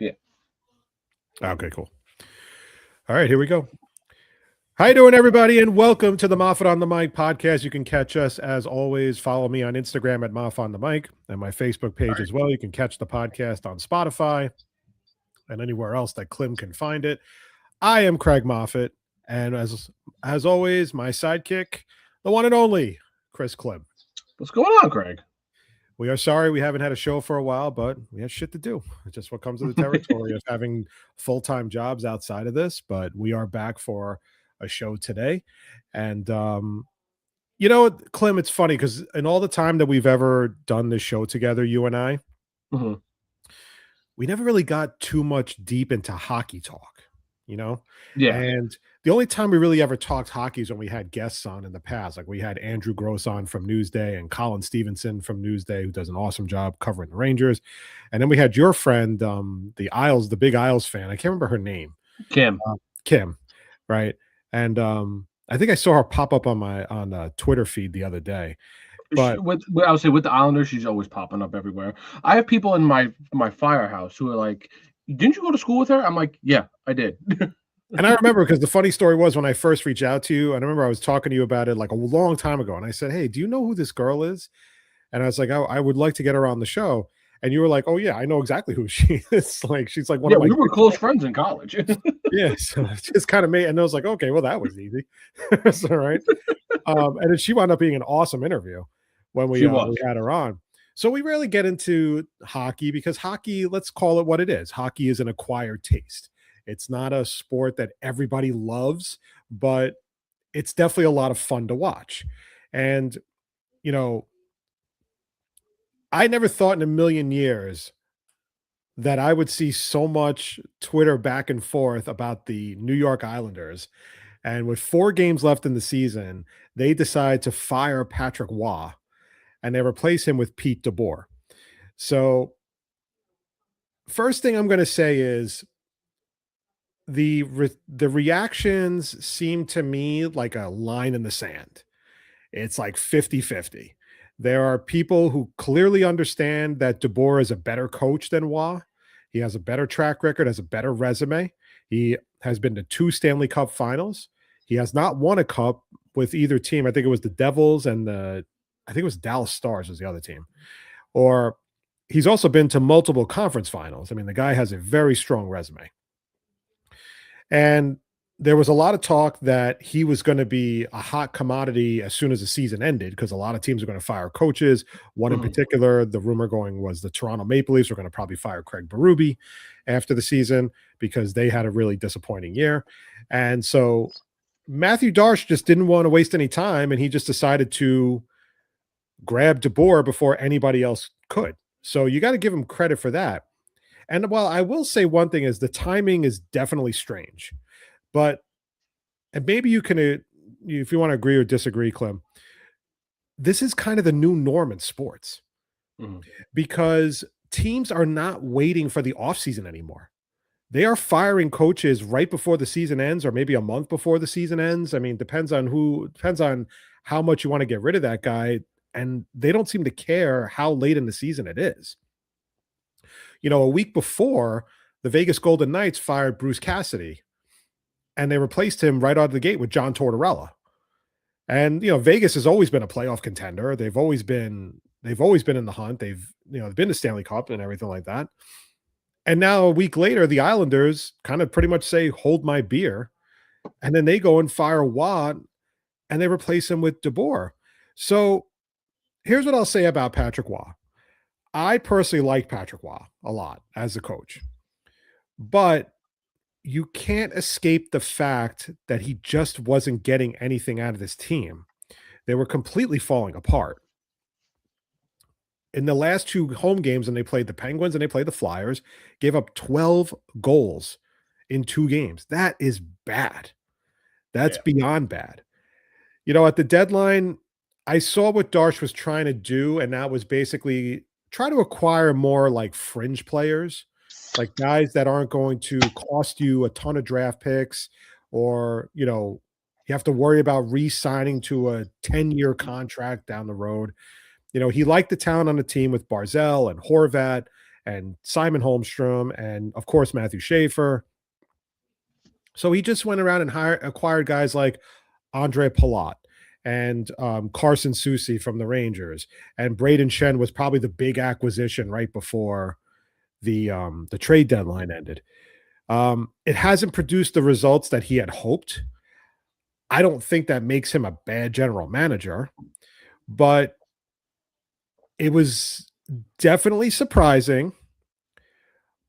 Yeah. Okay, cool. All right, here we go. How you doing, everybody, and welcome to the Moffett on the Mic podcast. You can catch us, as always. Follow me on Instagram at Moff on the Mic and my Facebook page as well. You can catch the podcast on Spotify and anywhere else that Clem can find it. I am Craig Moffett, and as always, my sidekick, the one and only Chris Clem. What's going on, Craig? We are sorry we haven't had a show for a while, but we had shit to do. It's just what comes with the territory of having full-time jobs outside of this. But we are back for a show today. And you know, Clem, it's funny because in all the time that we've ever done this show together, you and I, we never really got too much deep into hockey talk, you know? Yeah. And the only time we really ever talked hockey is when we had guests on in the past. Like we had Andrew Gross on from Newsday and Colin Stevenson from Newsday, who does an awesome job covering the Rangers. And then we had your friend, the big Isles fan. I can't remember her name. Kim, right? And I think I saw her pop up on Twitter feed the other day. But I would say with the Islanders, she's always popping up everywhere. I have people in my firehouse who are like, "Didn't you go to school with her?" I'm like, "Yeah, I did." And I remember because the funny story was when I first reached out to you, I remember I was talking to you about it like a long time ago. And I said, "Hey, do you know who this girl is?" And I was like, "Oh, I would like to get her on the show." And you were like, "Oh yeah, I know exactly who she is." Like she's like one of my we were close friends in college. Yeah, so it just kind of made, and I was like, okay, well that was easy. That's all right. And then she wound up being an awesome interview when we had her on. So we rarely get into hockey because hockey, let's call it what it is. Hockey is an acquired taste. It's not a sport that everybody loves, but it's definitely a lot of fun to watch. And, you know, I never thought in a million years that I would see so much Twitter back and forth about the New York Islanders. And with 4 games left in the season, they decide to fire Patrick Waugh and they replace him with Pete DeBoer. So first thing I'm going to say is the reactions seem to me like a line in the sand. It's like 50-50. There are people who clearly understand that DeBoer is a better coach than Waugh. He has a better track record, has a better resume. He has been to 2 Stanley Cup finals. He has not won a cup with either team. I think it was the Devils and I think it was Dallas Stars was the other team. Or he's also been to multiple conference finals. I mean, the guy has a very strong resume. And there was a lot of talk that he was going to be a hot commodity as soon as the season ended because a lot of teams are going to fire coaches. One in particular, the rumor going was the Toronto Maple Leafs were going to probably fire Craig Berube after the season because they had a really disappointing year. And so Matthew Darche just didn't want to waste any time, and he just decided to grab DeBoer before anybody else could. So you got to give him credit for that. And while I will say one thing is the timing is definitely strange. But, and maybe you can, if you want to agree or disagree, Clem, this is kind of the new norm in sports because teams are not waiting for the offseason anymore. They are firing coaches right before the season ends or maybe a month before the season ends. I mean, depends on how much you want to get rid of that guy. And they don't seem to care how late in the season it is. You know, a week before, the Vegas Golden Knights fired Bruce Cassidy. And they replaced him right out of the gate with John Tortorella. And, you know, Vegas has always been a playoff contender. They've always been in the hunt. They've been to Stanley Cup and everything like that. And now a week later, the Islanders kind of pretty much say, hold my beer. And then they go and fire Watt and they replace him with DeBoer. So here's what I'll say about Patrick Waugh. I personally like Patrick Waugh a lot as a coach. But you can't escape the fact that he just wasn't getting anything out of this team. They were completely falling apart. In the last 2 home games, and they played the Penguins and they played the Flyers, gave up 12 goals in 2 games. That is bad. That's beyond bad. You know, at the deadline, I saw what Darche was trying to do, and that was basically try to acquire more like fringe players. Like guys that aren't going to cost you a ton of draft picks or, you know, you have to worry about re-signing to a 10-year contract down the road. You know, he liked the talent on the team with Barzell and Horvat and Simon Holmstrom, and of course Matthew Schaefer. So he just went around and acquired guys like Andre Palat and Carson Soucy from the Rangers, and Braden Shen was probably the big acquisition right before the trade deadline ended. It hasn't produced the results that he had hoped. I don't think that makes him a bad general manager, but it was definitely surprising.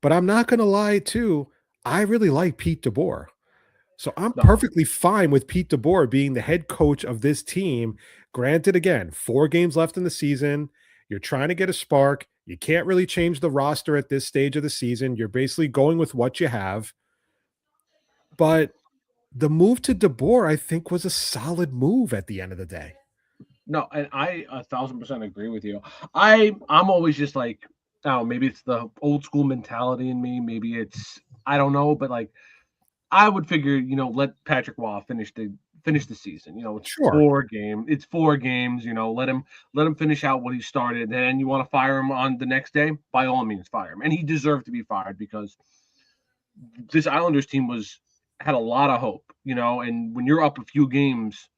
But I'm not going to lie, too. I really like Pete DeBoer. So I'm No, perfectly fine with Pete DeBoer being the head coach of this team. Granted, again, 4 games left in the season. You're trying to get a spark. You can't really change the roster at this stage of the season. You're basically going with what you have. But the move to DeBoer, I think, was a solid move at the end of the day. no, and I 1,000% agree with you. I'm always just like, oh, maybe it's the old school mentality in me. Maybe it's I don't know, but like I would figure, let Patrick Waugh finish the season. It's Sure. 4 game. It's 4 games. Let him finish out what he started. And you want to fire him on the next day? By all means, fire him. And he deserved to be fired because this Islanders team had a lot of hope. And when you're up a few games,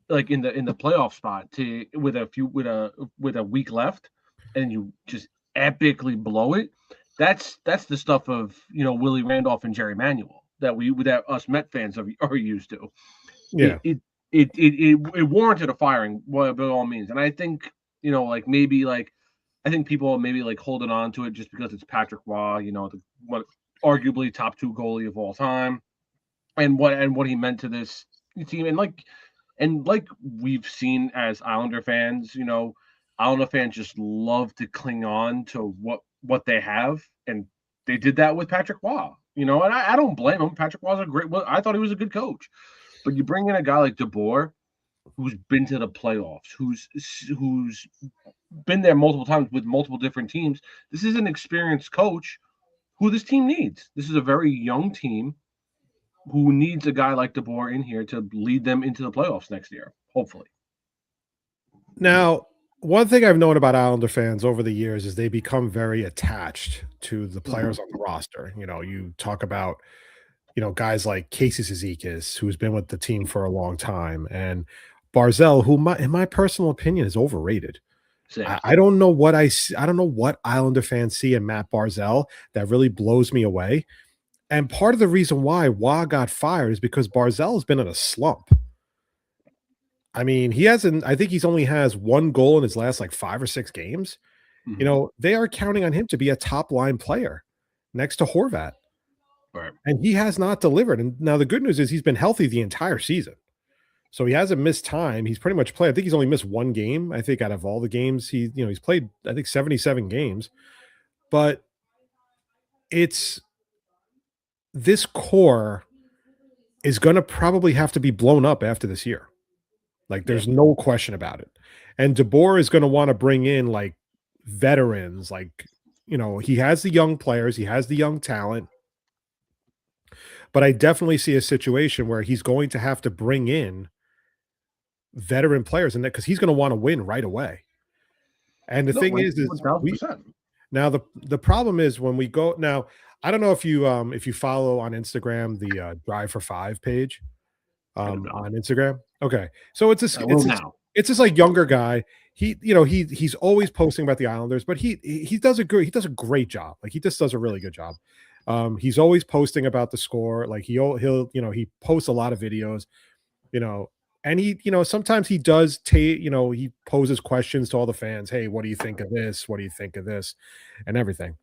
like in the playoff spot, to with a week left, and you just epically blow it. That's the stuff of Willie Randolph and Jerry Manuel that us Met fans are used to. Yeah. It it it warranted a firing, well, by all means, and I think like maybe like I think people maybe like holding on to it just because it's Patrick Waugh, what arguably top 2 goalie of all time, and what he meant to this team, and like we've seen as Islander fans, Islander fans just love to cling on to what they have, and they did that with Patrick Waugh. And I don't blame him. Patrick Waugh's a great. Well, I thought he was a good coach, but you bring in a guy like DeBoer, who's been to the playoffs, who's been there multiple times with multiple different teams. This is an experienced coach who this team needs. This is a very young team who needs a guy like DeBoer in here to lead them into the playoffs next year, hopefully. Now, one thing I've known about Islander fans over the years is they become very attached to the Mhm. players on the roster. You talk about, guys like Casey Cizikas, who's been with the team for a long time, and Barzell, who, in my personal opinion, is overrated. Same. I don't know what I see. I don't know what Islander fans see in Matt Barzell that really blows me away. And part of the reason why Wah got fired is because Barzell has been in a slump. I mean, he hasn't, I think he's only has 1 goal in his last like 5 or 6 games. Mhm. They are counting on him to be a top line player next to Horvat, Right. and he has not delivered. And now the good news is he's been healthy the entire season. So he hasn't missed time. He's pretty much played. I think he's only missed 1 game. I think out of all the games he's played, I think 77 games. But it's this core is going to probably have to be blown up after this year. Like Yeah. there's no question about it. And DeBoer is going to want to bring in like veterans, like he has the young players, he has the young talent, but I definitely see a situation where he's going to have to bring in veteran players in that because he's going to want to win right away. And the No, thing one is one thousand we percent. now the problem is when we go now. I don't know if you follow on Instagram the Drive for Five page I do not. on Instagram. Okay, so it's this I will it's this now. it's this like younger guy. He's always posting about the Islanders, but he does a great job. Like he just does a really good job. He's always posting about the score. Like he'll he posts a lot of videos. You know, and sometimes he does take he poses questions to all the fans. Hey, what do you think of this? What do you think of this? And everything.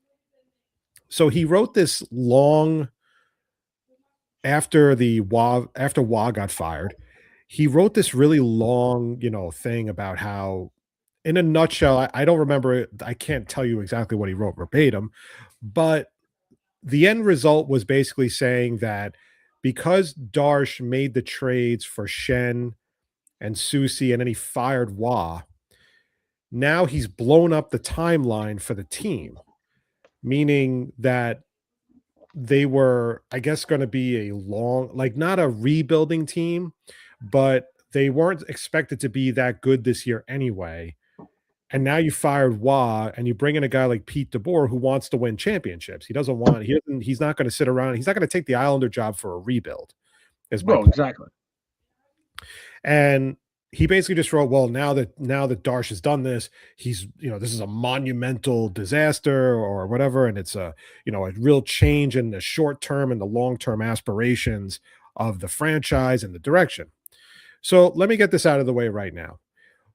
So he wrote this long after Wah got fired, he wrote this really long, thing about how, in a nutshell, I don't remember it. I can't tell you exactly what he wrote verbatim, but the end result was basically saying that because Darsh made the trades for Shen and Susie, and then he fired Wah, now he's blown up the timeline for the team, meaning that they were, I guess, going to be a long, like not a rebuilding team, but they weren't expected to be that good this year anyway. And now you fired Wah, and you bring in a guy like Pete DeBoer who wants to win championships. He doesn't want. He's not going to sit around. He's not going to take the Islander job for a rebuild. Is my Well, point. exactly. And he basically just wrote, well, now that Darsh has done this, he's, this is a monumental disaster or whatever, and it's a real change in the short term and the long term aspirations of the franchise and the direction. So let me get this out of the way right now.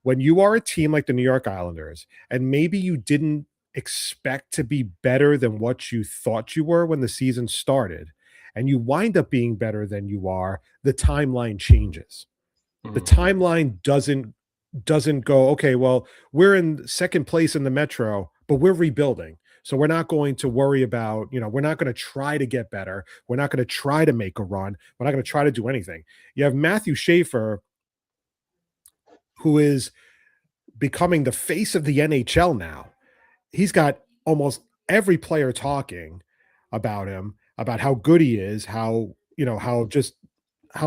When you are a team like the New York Islanders, and maybe you didn't expect to be better than what you thought you were when the season started, and you wind up being better than you are, the timeline changes. The Mhm. timeline doesn't go, okay, well, we're in second place in the Metro, but we're rebuilding. So we're not going to worry about, we're not going to try to get better. We're not going to try to make a run. We're not going to try to do anything. You have Matthew Schaefer, who is becoming the face of the NHL now. He's got almost every player talking about him, about how good he is, how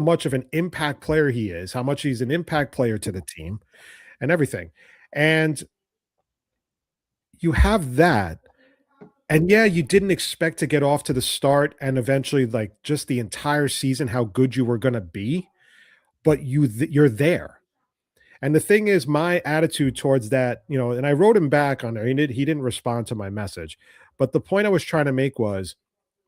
much of an impact player he is, how much he's an impact player to the team and everything. And you have that. And yeah, you didn't expect to get off to the start and eventually like just the entire season how good you were going to be, but you're there. And the thing is, my attitude towards that, and I wrote him back on there. He didn't respond to my message. But the point I was trying to make was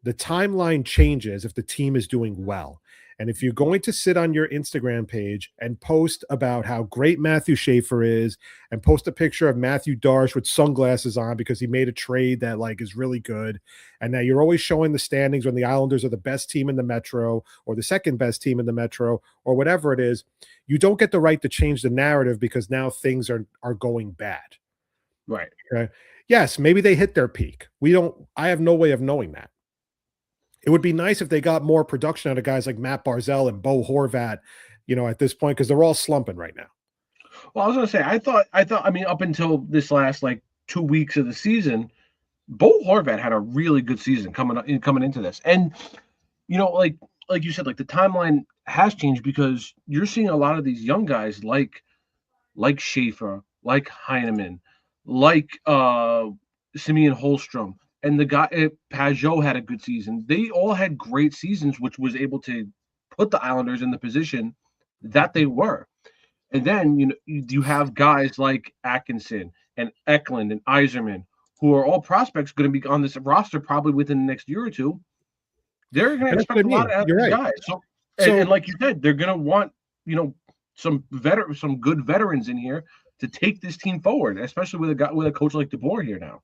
the timeline changes if the team is doing well. And if you're going to sit on your Instagram page and post about how great Matthew Schaefer is and post a picture of Matthew Darsh with sunglasses on because he made a trade that like is really good. And now you're always showing the standings when the Islanders are the best team in the Metro or the second best team in the Metro or whatever it is, you don't get the right to change the narrative because now things are going bad. Right. Okay. Yes, maybe they hit their peak. I have no way of knowing that. It would be nice if they got more production out of guys like Matt Barzell and Bo Horvat, at this point, because they're all slumping right now. Well, I was gonna say, I mean, up until this last like 2 weeks of the season, Bo Horvat had a really good season coming into this, and like you said, like the timeline has changed because you're seeing a lot of these young guys like Schaefer, like Heineman, like Simeon Holstrom, and the guy Pajot had a good season. They all had great seasons, which was able to put the Islanders in the position that they were. And then you have guys like Atkinson and Eklund and Iserman, who are all prospects going to be on this roster probably within the next year or two. They're going to And that's what expect I a lot mean. out of You're these right. guys. So, and So like you said, they're going to want some good veterans in here to take this team forward, especially with a coach like DeBoer here now.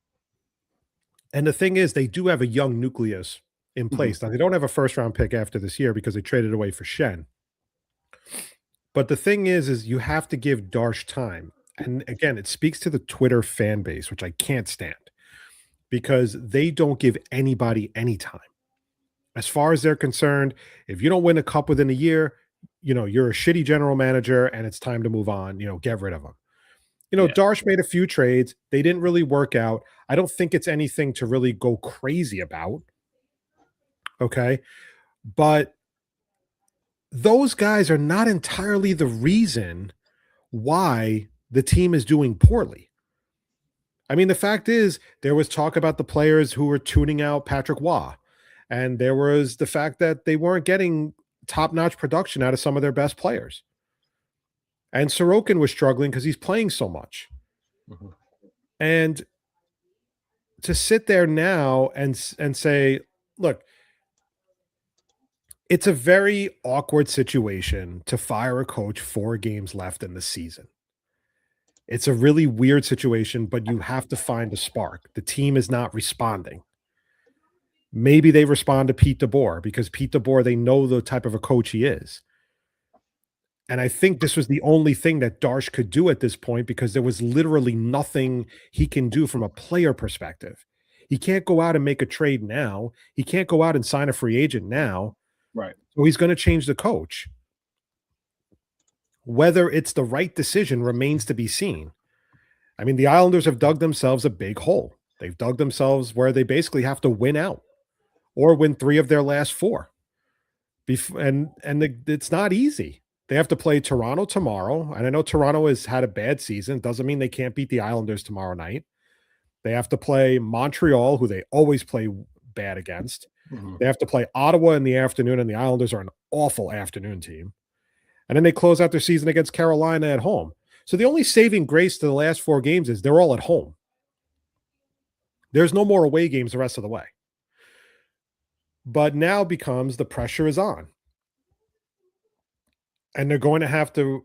and the thing is, they do have a young nucleus in Mhm. place. Now they don't have a first round pick after this year because they traded away for Shen. But the thing is you have to give Darsh time. And again, it speaks to the Twitter fan base, which I can't stand because they don't give anybody any time. As far as they're concerned, if you don't win a cup within a year, you're a shitty general manager and it's time to move on, get rid of them. Yeah. Darsh made a few trades. They didn't really work out. I don't think it's anything to really go crazy about. Okay. But those guys are not entirely the reason why the team is doing poorly. I mean, the fact is, there was talk about the players who were tuning out Patrick Waugh, and there was the fact that they weren't getting top notch production out of some of their best players. And Sorokin was struggling because he's playing so much. Mhm. And to sit there now and say, look, it's a very awkward situation to fire a coach 4 games left in the season. It's a really weird situation, but you have to find a spark. The team is not responding. Maybe they respond to Pete DeBoer because Pete DeBoer, they know the type of a coach he is. And I think this was the only thing that Darsh could do at this point because there was literally nothing he can do from a player perspective. He can't go out and make a trade now. He can't go out and sign a free agent now. Right. So he's going to change the coach. Whether it's the right decision remains to be seen. I mean, the Islanders have dug themselves a big hole. They've dug themselves where they basically have to win out or win 3 of their last 4. It's not easy. They have to play Toronto tomorrow, and I know Toronto has had a bad season. Doesn't mean they can't beat the Islanders tomorrow night. They have to play Montreal, who they always play bad against. Mhm. They have to play Ottawa in the afternoon, and the Islanders are an awful afternoon team. And then they close out their season against Carolina at home. So the only saving grace to the last 4 games is they're all at home. There's no more away games the rest of the way. But now becomes the pressure is on. And they're going to have to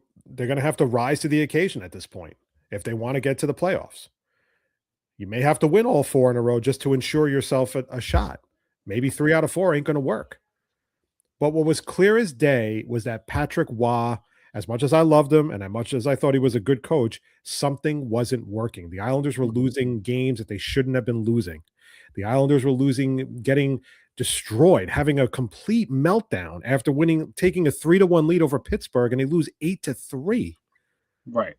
rise to the occasion at this point if they want to get to the playoffs. You may have to win all 4 in a row just to ensure yourself a shot. Maybe 3 out of 4 ain't going to work. But what was clear as day was that Patrick Waugh, as much as I loved him and as much as I thought he was a good coach, something wasn't working. The Islanders were losing games that they shouldn't have been losing. The Islanders were losing, getting destroyed, having a complete meltdown after taking a 3-1 lead over Pittsburgh, and they lose 8-3. Right.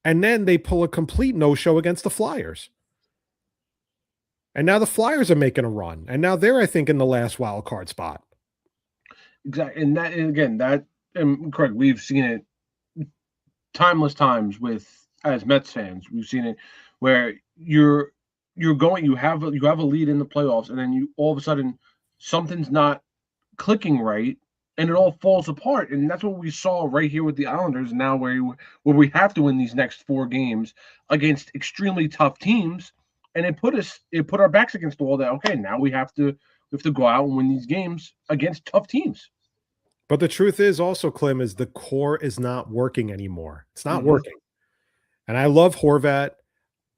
And then they pull a complete no-show against the Flyers. And now the Flyers are making a run. And now they're, I think, in the last wild card spot. Exactly. And again, correct, we've seen it timeless times as Mets fans. We've seen it where you have a lead in the playoffs, and then you all of a sudden something's not clicking right, and it all falls apart. And that's what we saw right here with the Islanders now, where we have to win these next 4 games against extremely tough teams, and it put our backs against the wall. That okay, now we have to go out and win these games against tough teams. But the truth is also, Clem, is the core is not working anymore. It's not working. And I love Horvat.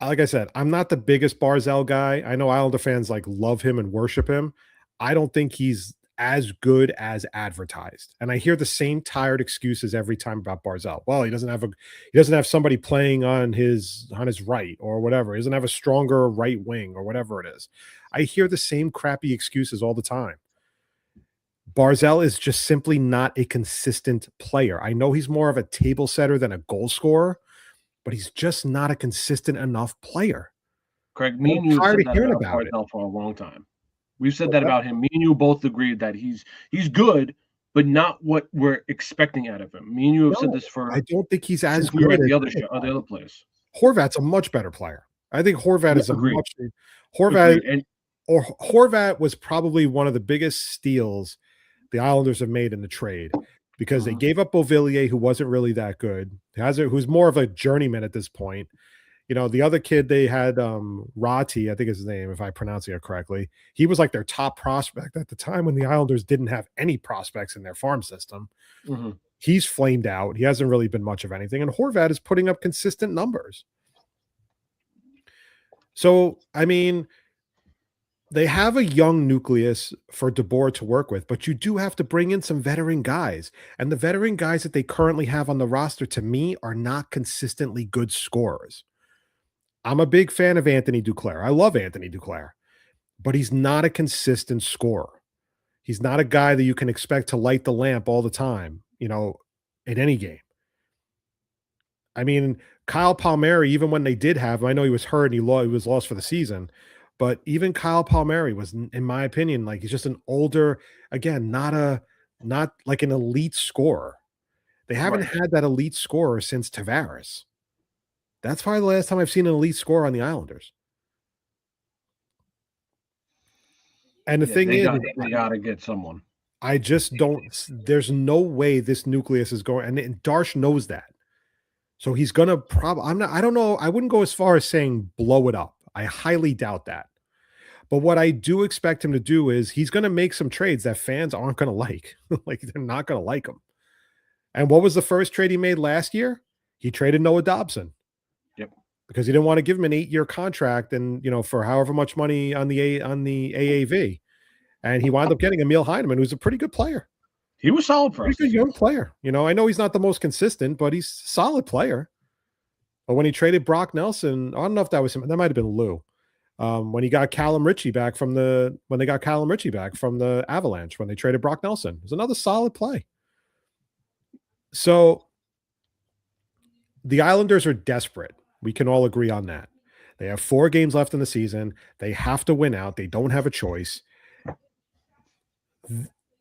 Like I said, I'm not the biggest Barzal guy. I know Islander fans love him and worship him. I don't think he's as good as advertised. And I hear the same tired excuses every time about Barzal. Well, he doesn't have somebody playing on his right or whatever. He doesn't have a stronger right wing or whatever it is. I hear the same crappy excuses all the time. Barzal is just simply not a consistent player. I know he's more of a table setter than a goal scorer, but he's just not a consistent enough player. Craig, me and you have said that about Barzal for a long time. We've said that about him. Me and you both agreed that he's good, but not what we're expecting out of him. Me and you have said this for. I don't think he's as good as the other players. Horvat's a much better player. I think Horvat is Horvat was probably one of the biggest steals the Islanders have made in the trade, because they gave up Beauvillier, who wasn't really that good, who's more of a journeyman at this point. You know, the other kid they had, Rati, I think is his name, if I pronounce it correctly. He was like their top prospect at the time when the Islanders didn't have any prospects in their farm system. He's flamed out. He hasn't really been much of anything. And Horvat is putting up consistent numbers. So, I mean, they have a young nucleus for DeBoer to work with, but you do have to bring in some veteran guys. And the veteran guys that they currently have on the roster, to me, are not consistently good scorers. I'm a big fan of Anthony Duclair. I love Anthony Duclair, but he's not a consistent scorer. He's not a guy that you can expect to light the lamp all the time, in any game. I mean, Kyle Palmieri, even when they did have him, I know he was hurt and he was lost for the season, but even Kyle Palmieri was, in my opinion, he's just an older, again, not like an elite scorer. They haven't had that elite scorer since Tavares. That's probably the last time I've seen an elite scorer on the Islanders. And the thing is, they got to get someone. I just don't. There's no way this nucleus is going, and Darsh knows that. So he's gonna probably. I don't know. I wouldn't go as far as saying blow it up. I highly doubt that. But what I do expect him to do is he's going to make some trades that fans aren't going to like. They're not going to like them. And what was the first trade he made last year? He traded Noah Dobson. Yep. Because he didn't want to give him an 8-year contract and, for however much money on the AAV. And he wound up getting Emil Heineman, who's a pretty good player. He was solid for us. Pretty good young player. I know he's not the most consistent, but he's a solid player. But when he traded Brock Nelson, I don't know if that was him. That might have been Lou. When he got Callum Ritchie back from the Avalanche, when they traded Brock Nelson, it was another solid play. So the Islanders are desperate. We can all agree on that. They have 4 games left in the season. They have to win out. They don't have a choice.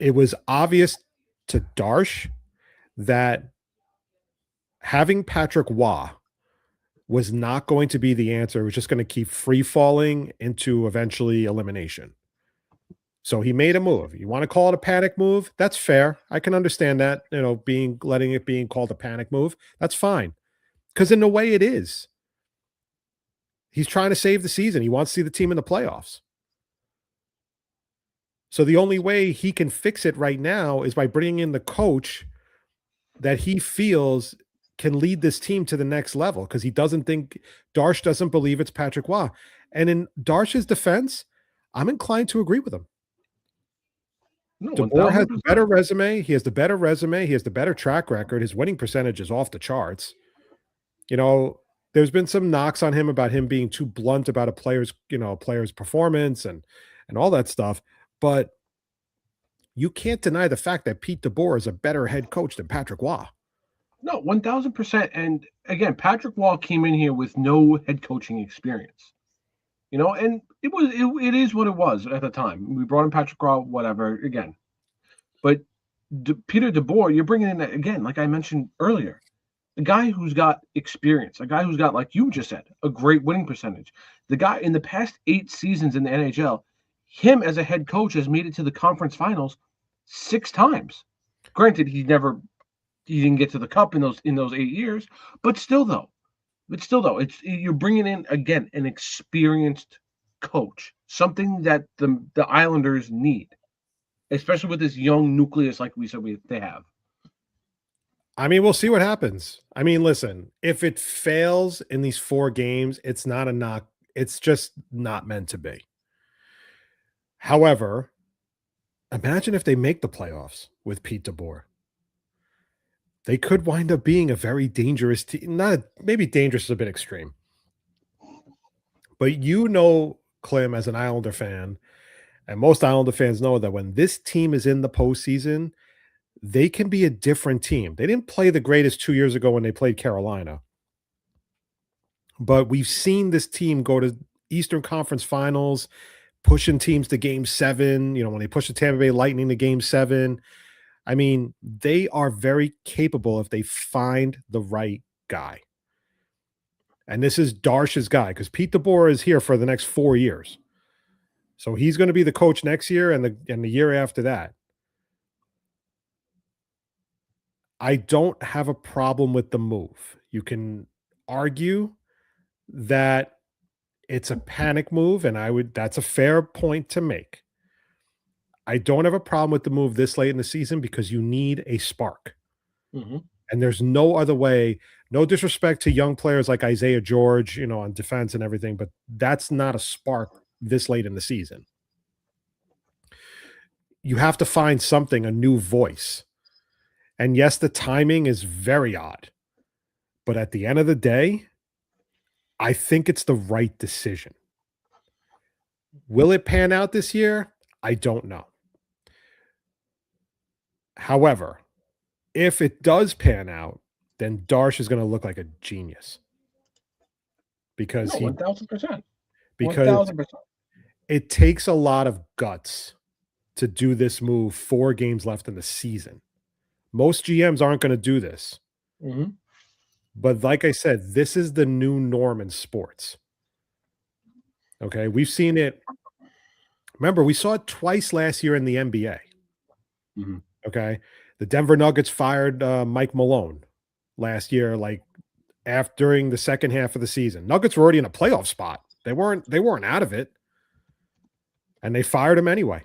It was obvious to Darsh that having Patrick Waugh was not going to be the answer. It was just going to keep free falling into eventually elimination. So he made a move. You want to call it a panic move? That's fair. I can understand that, letting it being called a panic move. That's fine. Because in a way it is. He's trying to save the season. He wants to see the team in the playoffs. So the only way he can fix it right now is by bringing in the coach that he feels can lead this team to the next level, because he doesn't think Darsh doesn't believe it's Patrick Waugh. And in Darsh's defense, I'm inclined to agree with him. No, DeBoer has the 1000%. better resume. He has the better resume. He has the better track record. His winning percentage is off the charts. There's been some knocks on him about him being too blunt about a player's performance and all that stuff. But you can't deny the fact that Pete DeBoer is a better head coach than Patrick Waugh. No, 1000%. And again, Patrick Waugh came in here with no head coaching experience. And it is what it was at the time. We brought in Patrick Waugh, whatever, again. But Peter DeBoer, you're bringing in, again, like I mentioned earlier, a guy who's got experience, a guy who's got, like you just said, a great winning percentage. The guy in the past 8 seasons in the NHL, him as a head coach has made it to the conference finals 6 times. Granted, he didn't get to the cup in those 8 years, but still though, it's you're bringing in again an experienced coach, something that the Islanders need, especially with this young nucleus, like we said they have. I mean, we'll see what happens. I mean, listen, if it fails in these 4 games, it's not a knock. It's just not meant to be. However, imagine if they make the playoffs with Pete DeBoer. They could wind up being a very dangerous team. Maybe dangerous is a bit extreme. But Clem, as an Islander fan, and most Islander fans know that when this team is in the postseason, they can be a different team. They didn't play the greatest 2 years ago when they played Carolina. But we've seen this team go to Eastern Conference Finals, pushing teams to Game 7, when they push the Tampa Bay Lightning to Game 7. I mean, they are very capable if they find the right guy. And this is Darsh's guy, because Pete DeBoer is here for the next 4 years. So he's going to be the coach next year and the year after that. I don't have a problem with the move. You can argue that it's a panic move, and that's a fair point to make. I don't have a problem with the move this late in the season because you need a spark. Mm-hmm. And there's no other way. No disrespect to young players like Isaiah George, on defense and everything, but that's not a spark this late in the season. You have to find something, a new voice. And yes, the timing is very odd. But at the end of the day, I think it's the right decision. Will it pan out this year? I don't know. However, if it does pan out, then Darsh is going to look like a genius. Because 1000%. Because 1000%. it takes a lot of guts to do this move 4 games left in the season. Most GMs aren't going to do this. Mm-hmm. But like I said, this is the new norm in sports. Okay, we've seen it. Remember, we saw it twice last year in the NBA. Mm-hmm. Okay, the Denver Nuggets fired Mike Malone last year, during the second half of the season. Nuggets were already in a playoff spot. They weren't out of it, and they fired him anyway.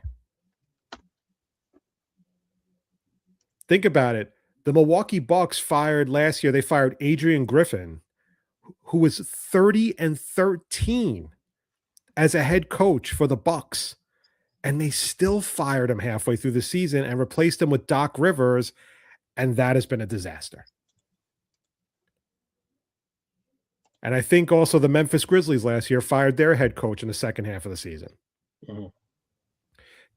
Think about it. The Milwaukee Bucks fired last year. They fired Adrian Griffin, who was 30-13 as a head coach for the Bucks, and they still fired him halfway through the season and replaced him with Doc Rivers, and that has been a disaster. And I think also the Memphis Grizzlies last year fired their head coach in the second half of the season. Mm-hmm.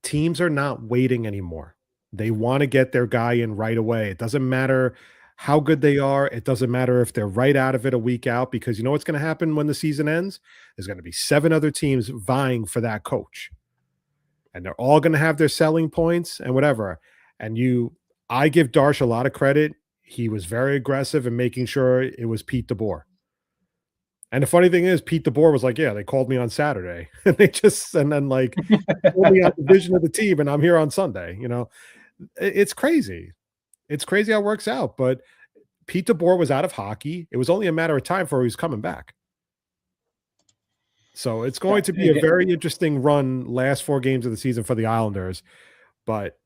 Teams are not waiting anymore. They want to get their guy in right away. It doesn't matter how good they are. It doesn't matter if they're right out of it a week out, because you know what's going to happen when the season ends? There's going to be 7 other teams vying for that coach. And they're all going to have their selling points and whatever. And I give Darsh a lot of credit. He was very aggressive in making sure it was Pete DeBoer. And the funny thing is, Pete DeBoer was like, "Yeah, they called me on Saturday, and then like told me on the vision of the team, and I'm here on Sunday." It's crazy. It's crazy how it works out. But Pete DeBoer was out of hockey. It was only a matter of time before he was coming back. So it's going to be a very interesting run last 4 games of the season for the Islanders, but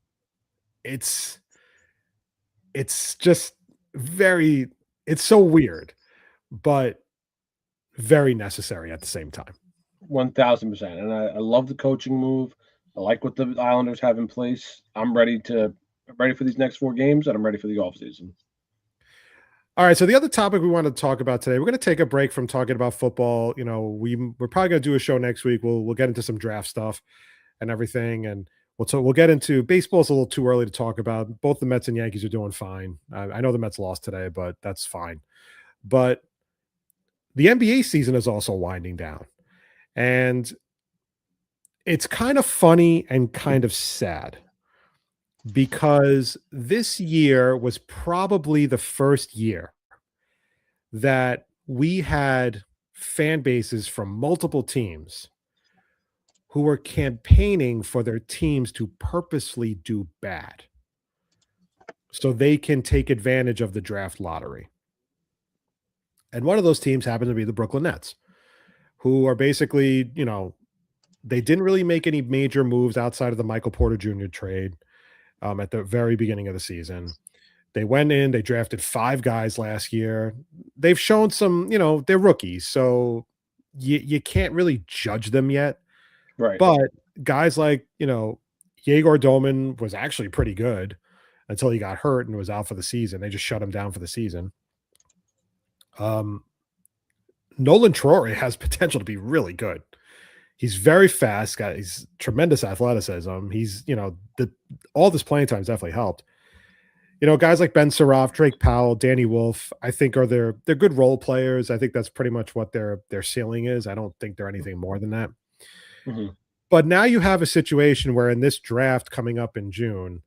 it's just it's so weird, but very necessary at the same time. 1000%. And I love the coaching move. I like what the Islanders have in place. I'm ready for these next 4 games, and I'm ready for the offseason. All right, so the other topic we wanted to talk about today, we're going to take a break from talking about football. We're probably going to do a show next week. We'll get into some draft stuff and everything, and we'll get into baseball. It's a little too early to talk about. Both the Mets and Yankees are doing fine. I know the Mets lost today, but that's fine. But the NBA season is also winding down, and it's kind of funny and kind of sad because this year was probably the first year that we had fan bases from multiple teams who were campaigning for their teams to purposely do bad so they can take advantage of the draft lottery. And one of those teams happened to be the Brooklyn Nets, who are basically, they didn't really make any major moves outside of the Michael Porter Jr. trade at the very beginning of the season. They went in, they drafted 5 guys last year. They've shown some, they're rookies, so you can't really judge them yet. Right. But guys like, Yegor Doman was actually pretty good until he got hurt and was out for the season. They just shut him down for the season. Nolan Trory has potential to be really good. He's very fast. He's tremendous athleticism. He's, all this playing time has definitely helped. Guys like Ben Saroff, Drake Powell, Danny Wolf, I think they're good role players. I think that's pretty much what their ceiling is. I don't think they're anything more than that. Mm-hmm. But now you have a situation where in this draft coming up in June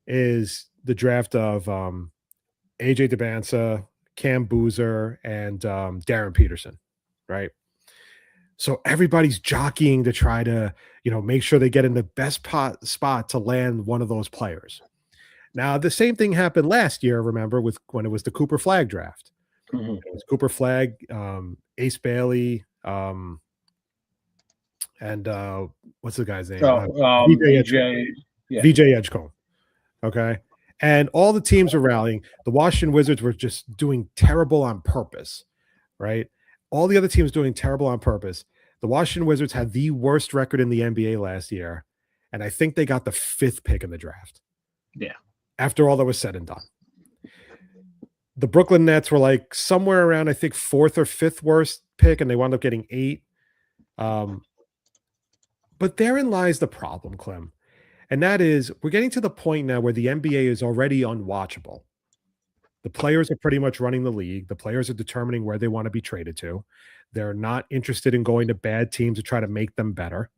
is the draft of AJ DeBansa, Cam Boozer, and Darren Peterson, right? So everybody's jockeying to try to, make sure they get in the best spot to land one of those players. Now, the same thing happened last year, remember, when it was the Cooper Flag draft. Mm-hmm. It was Cooper Flag, Ace Bailey, and what's the guy's name? VJ Edgecombe. Okay. And all the teams were rallying. The Washington Wizards were just doing terrible on purpose, right? All the other teams doing terrible on purpose. The Washington Wizards had the worst record in the NBA last year, and I think they got the 5th pick in the draft. Yeah. After all that was said and done. The Brooklyn Nets were like somewhere around, I think, 4th or 5th worst pick, and they wound up getting 8. But therein lies the problem, Clem. And that is, we're getting to the point now where the NBA is already unwatchable. The players are pretty much running the league. The players are determining where they want to be traded to. They're not interested in going to bad teams to try to make them better.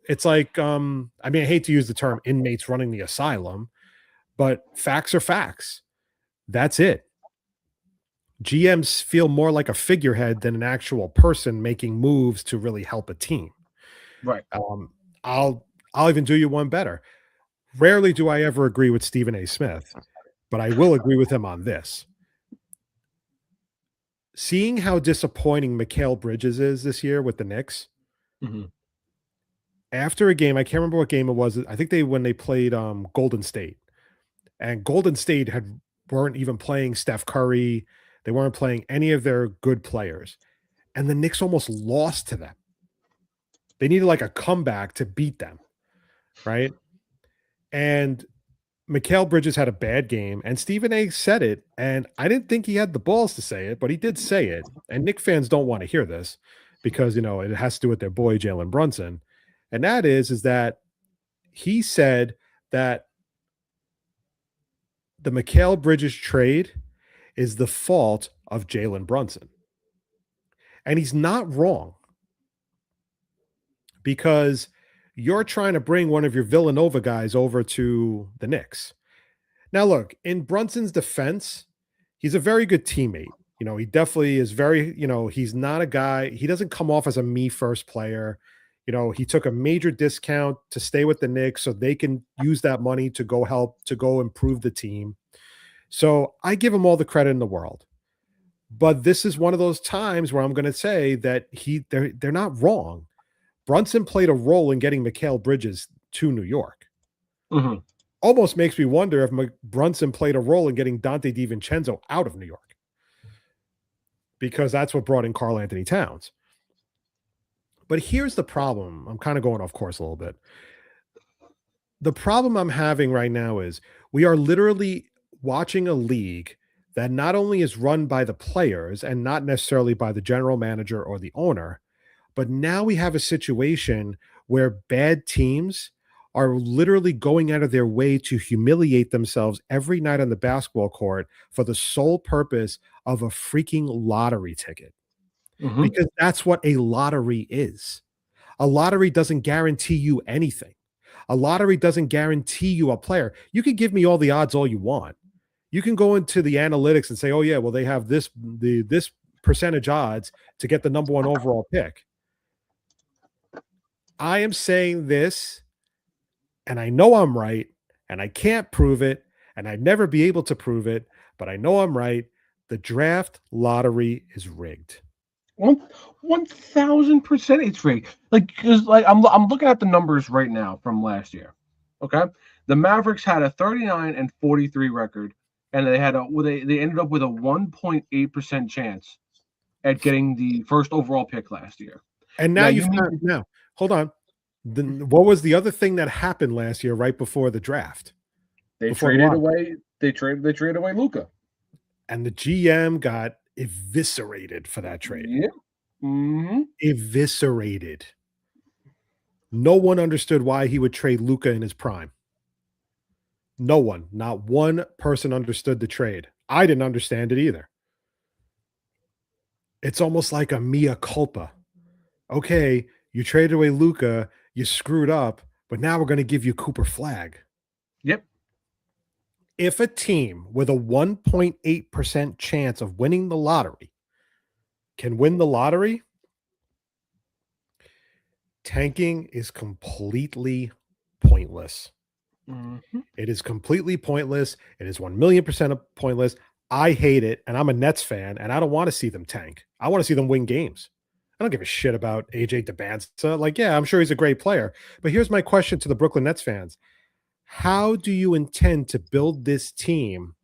It's like, I hate to use the term inmates running the asylum, but facts are facts. That's it. GMs feel more like a figurehead than an actual person making moves to really help a team. Right. I'll even do you one better. Rarely do I ever agree with Stephen A. Smith, but I will agree with him on this. Seeing how disappointing Mikal Bridges is this year with the Knicks, mm-hmm. After a game, I can't remember what game it was. I think when they played Golden State, and Golden State weren't even playing Steph Curry. They weren't playing any of their good players, and the Knicks almost lost to them. They needed like a comeback to beat them, right? And Mikal Bridges had a bad game, and Stephen A. said it, and I didn't think he had the balls to say it, but he did say it. And Knicks fans don't want to hear this because, it has to do with their boy, Jalen Brunson. And that is that he said that the Mikal Bridges trade is the fault of Jalen Brunson. And he's not wrong, because You're trying to bring one of your Villanova guys over to the Knicks. Now, look, in Brunson's defense, he's a very good teammate. He definitely is very, he's not a guy, he doesn't come off as a me first player. He took a major discount to stay with the Knicks so they can use that money to go improve the team. So I give him all the credit in the world. But this is one of those times where I'm going to say that they're not wrong. Brunson played a role in getting Mikal Bridges to New York. Mm-hmm. Almost makes me wonder if Brunson played a role in getting Dante DiVincenzo out of New York, because that's what brought in Karl Anthony Towns. But here's the problem. I'm kind of going off course a little bit. The problem I'm having right now is we are literally watching a league that not only is run by the players and not necessarily by the general manager or the owner, but now we have a situation where bad teams are literally going out of their way to humiliate themselves every night on the basketball court for the sole purpose of a freaking lottery ticket. Mm-hmm. Because that's what a lottery is. A lottery doesn't guarantee you anything. A lottery doesn't guarantee you a player. You can give me all the odds all you want. You can go into the analytics and say, oh yeah, well, they have this percentage odds to get the number one overall pick. I am saying this, and I know I'm right, and I can't prove it, and I'd never be able to prove it, but I know I'm right. The draft lottery is rigged. 1,000% it's rigged. Because I'm looking at the numbers right now from last year. Okay, the Mavericks had a 39-43 record, and they ended up with a 1.8% chance at getting the first overall pick last year. And now hold on. What was the other thing that happened last year right before the draft? They traded away Luka. And the GM got eviscerated for that trade. Yeah. Mm-hmm. Eviscerated. No one understood why he would trade Luka in his prime. No one, not one person understood the trade. I didn't understand it either. It's almost like a mea culpa. Okay, you traded away Luka, you screwed up, but now we're going to give you Cooper Flagg. Yep. If a team with a 1.8% chance of winning the lottery can win the lottery, tanking is completely pointless. Mm-hmm. It is completely pointless. It is 1,000,000% pointless. I hate it, and I'm a Nets fan, and I don't want to see them tank. I want to see them win games. I don't give a shit about AJ DeBanza. Yeah, I'm sure he's a great player. But here's my question to the Brooklyn Nets fans. How do you intend to build this team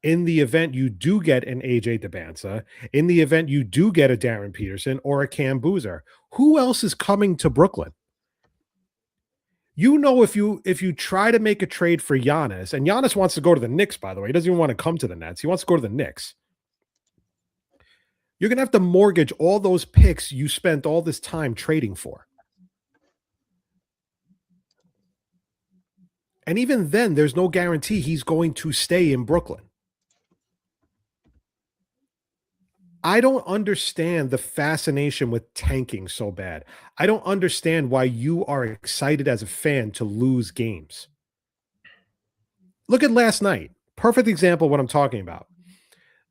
in the event you do get an AJ DeBanza, in the event you do get a Darren Peterson or a Cam Boozer? Who else is coming to Brooklyn? If you try to make a trade for Giannis, and Giannis wants to go to the Knicks, by the way, he doesn't even want to come to the Nets. He wants to go to the Knicks. You're going to have to mortgage all those picks you spent all this time trading for. And even then, there's no guarantee he's going to stay in Brooklyn. I don't understand the fascination with tanking so bad. I don't understand why you are excited as a fan to lose games. Look at last night. Perfect example of what I'm talking about.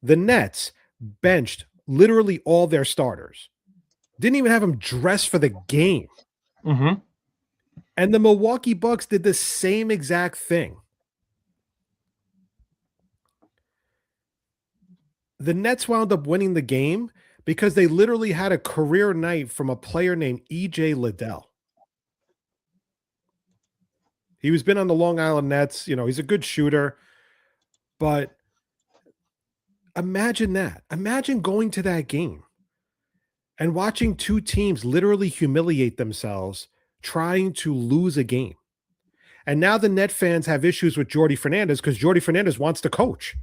The Nets benched literally all their starters. Didn't even have them dressed for the game. Mm-hmm. And the Milwaukee Bucks did the same exact thing. The Nets wound up winning the game because they literally had a career night from a player named E.J. Liddell. He was been on the Long Island Nets. He's a good shooter. But imagine that. Imagine going to that game and watching two teams literally humiliate themselves trying to lose a game. And now the Net fans have issues with Jordi Fernandez because Jordi Fernandez wants to coach.